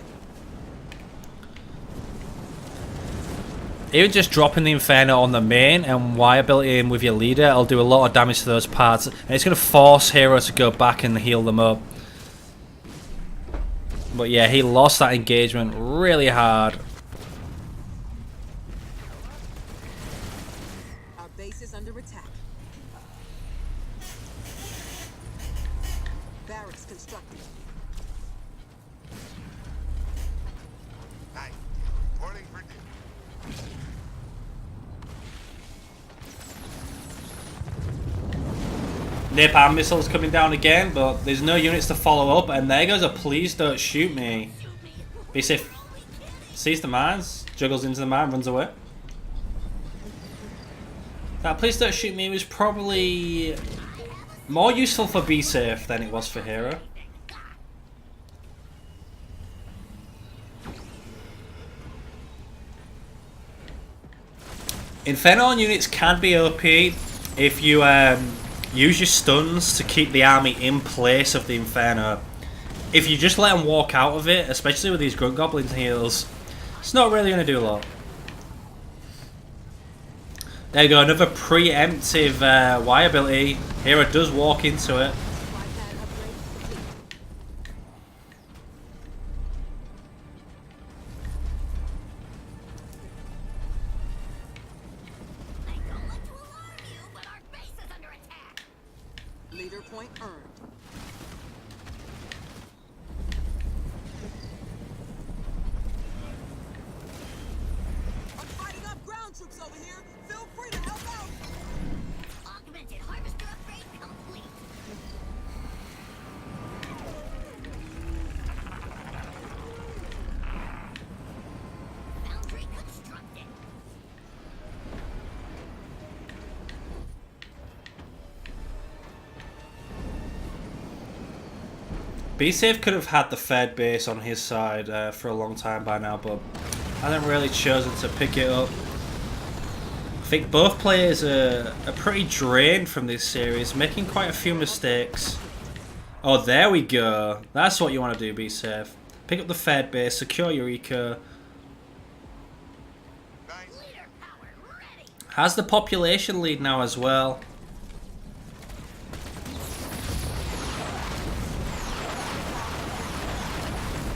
Even just dropping the Inferno on the main and Y ability in with your leader, it'll do a lot of damage to those parts. And it's going to force Hero to go back and heal them up. But yeah, he lost that engagement really hard. Our base is under attack. Barracks constructed. Night. Reporting for duty. Napalm missiles coming down again, but there's no units to follow up, and there goes a please don't shoot me. BsafeTho sees the mines, juggles into the mine, runs away. That please don't shoot me was probably more useful for BsafeTho than it was for Hero. Inferno on units can be OP if you use your stuns to keep the army in place of the Inferno. If you just let them walk out of it, especially with these Grunt Goblin heals, it's not really going to do a lot. There you go, another preemptive Y ability. Hero does walk into it. Supply pad upgrade complete. I don't like to alarm you, but our base is under attack. Leader point earned. I'm fighting up ground troops over here. Feel free to help out. Augmented harvester upgrade complete. Foundry constructed. BsafeTho could have had the Fed base on his side for a long time by now, but hasn't really chosen to pick it up. I think both players are pretty drained from this series, making quite a few mistakes. Oh, there we go. That's what you want to do, BsafeTho. Pick up the Fed base, secure your eco. Leader power ready. Has the population lead now as well.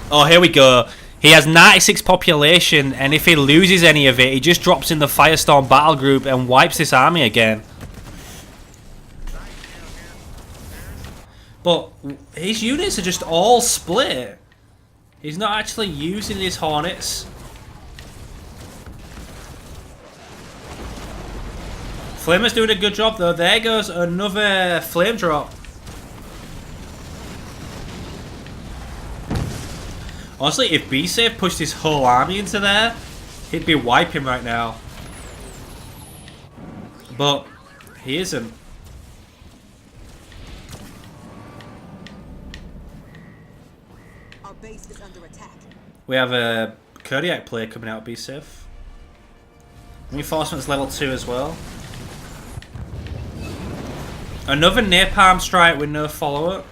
Oh, here we go. He has 96 population, and if he loses any of it, he just drops in the Firestorm battle group and wipes this army again. But his units are just all split. He's not actually using his Hornets. Flamer's doing a good job though. There goes another flame drop. Honestly, if BsafeTho pushed his whole army into there, he'd be wiping right now. But he isn't. Our base is under attack. We have a Kodiak player coming out of BsafeTho. Reinforcements level 2 as well. Another Napalm strike with no follow-up.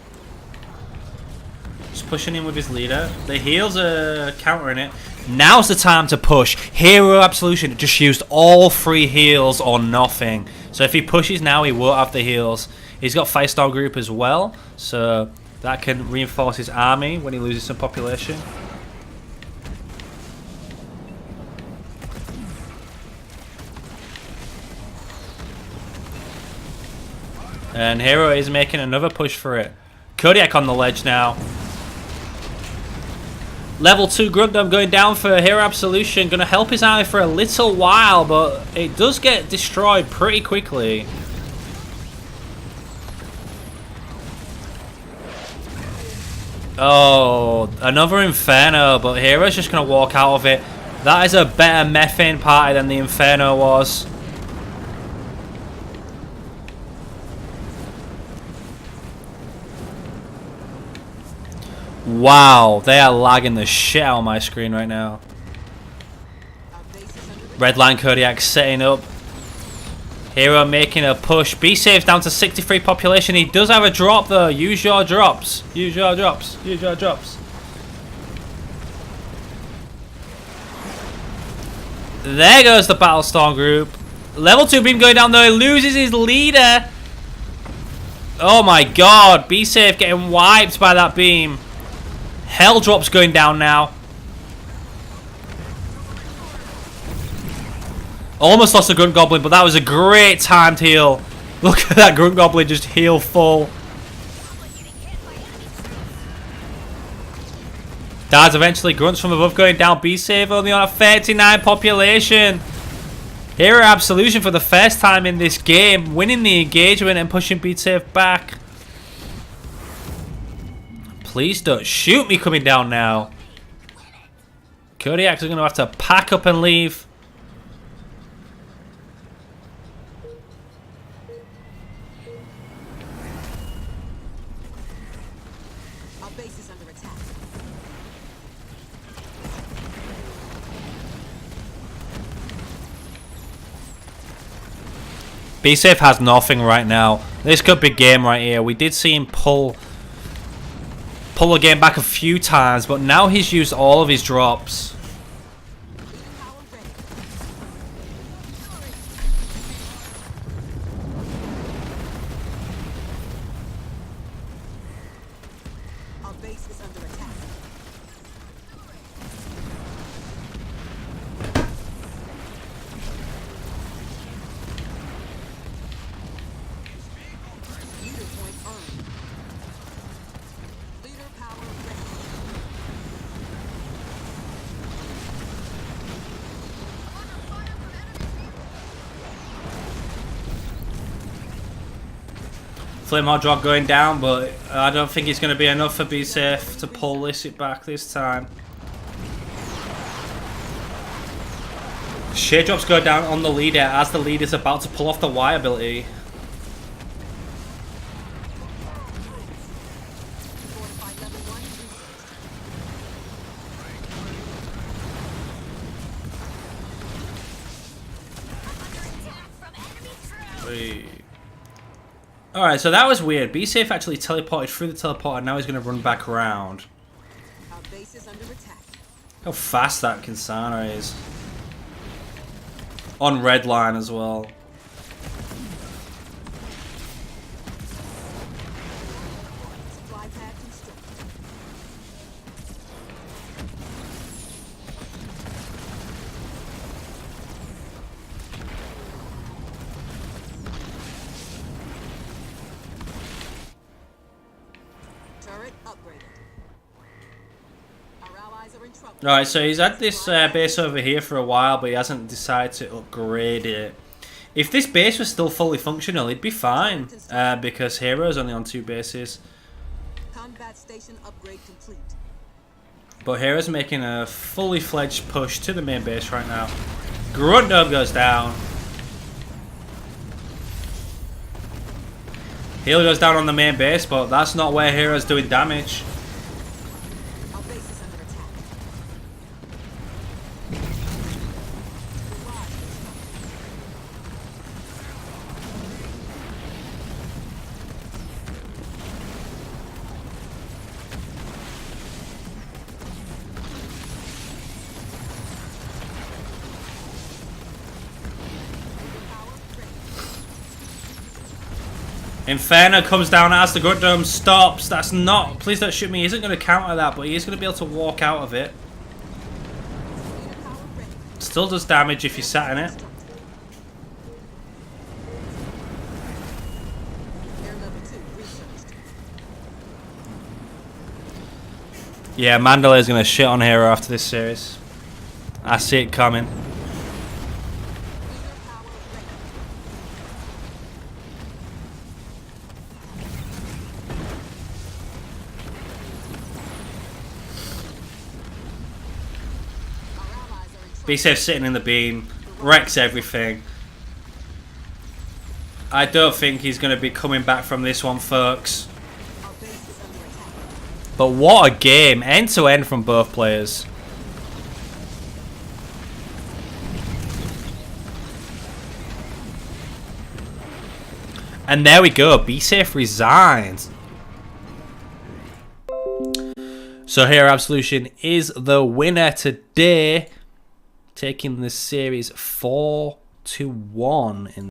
Just pushing in with his leader. The heals are countering it. Now's the time to push. Hero Absolution just used all 3 heals or nothing. So if he pushes now, he won't have the heals. He's got Firestorm group as well, so that can reinforce his army when he loses some population. And Hero is making another push for it. Kodiak on the ledge now. Level 2 Grundom going down for Hero Absolution. Going to help his army for a little while, but it does get destroyed pretty quickly. Oh, another Inferno, but Hero's just going to walk out of it. That is a better methane party than the Inferno was. Wow, they are lagging the shit out of my screen right now. Our base is under attack. Redline Kodiak setting up. Hero making a push. BsafeTho down to 63 population. He does have a drop though. Use your drops. Use your drops. Use your drops. There goes the Battlestorm group. Level 2 beam going down though. He loses his leader. Oh my god. BsafeTho getting wiped by that beam. Hell drop's going down now. Almost lost the Grunt Goblin, but that was a great timed heal. Look at that Grunt Goblin just heal full. Dies eventually. Grunts from above going down. BsafeTho only on a 39 population. Hero Absolution for the first time in this game, winning the engagement and pushing BsafeTho back. Please don't shoot me coming down now. Kodiak's going to have to pack up and leave. Our base is under attack. BsafeTho has nothing right now. This could be game right here. We did see him pull the game back a few times, but now he's used all of his drops. Power ready. Our base is under attack. Leader point earned. Leader power ready. Flame Hot drop going down, but I don't think it's going to be enough for BsafeTho to pull this back this time. Shade drops go down on the leader as the leader's about to pull off the Y ability. Fortify level 1 research. Alright, so that was weird. BsafeTho actually teleported through the teleporter, now he's going to run back around. Our base is under attack. How fast that Kinsana is. On red line as well. Supply pad constructed. Turret upgraded. Our allies are in trouble. Alright, so he's had this base over here for a while, but he hasn't decided to upgrade it. If this base was still fully functional, he'd be fine, because Hero's only on 2 bases. Combat station upgrade complete. But Hero's making a fully fledged push to the main base right now. Grunt Dome goes down. Heal goes down on the main base, but that's not where Hero's doing damage. Our base is under attack. Inferno comes down as the Grunt Dome stops. That's not... Please don't shoot me. He isn't going to counter that, but he is going to be able to walk out of it. Still does damage if you sat in it. Air level 2 researched. Yeah, Mandalay's going to shit on Hero after this series. I see it coming. Leader power ready. Our allies are in trouble. BsafeTho sitting in the beam. Wrecks everything. I don't think he's going to be coming back from this one, folks. Our base is under attack. But what a game. End to end from both players. And there we go. Be Safe resigns. So here, Absolution is the winner today, taking the series 4-1 in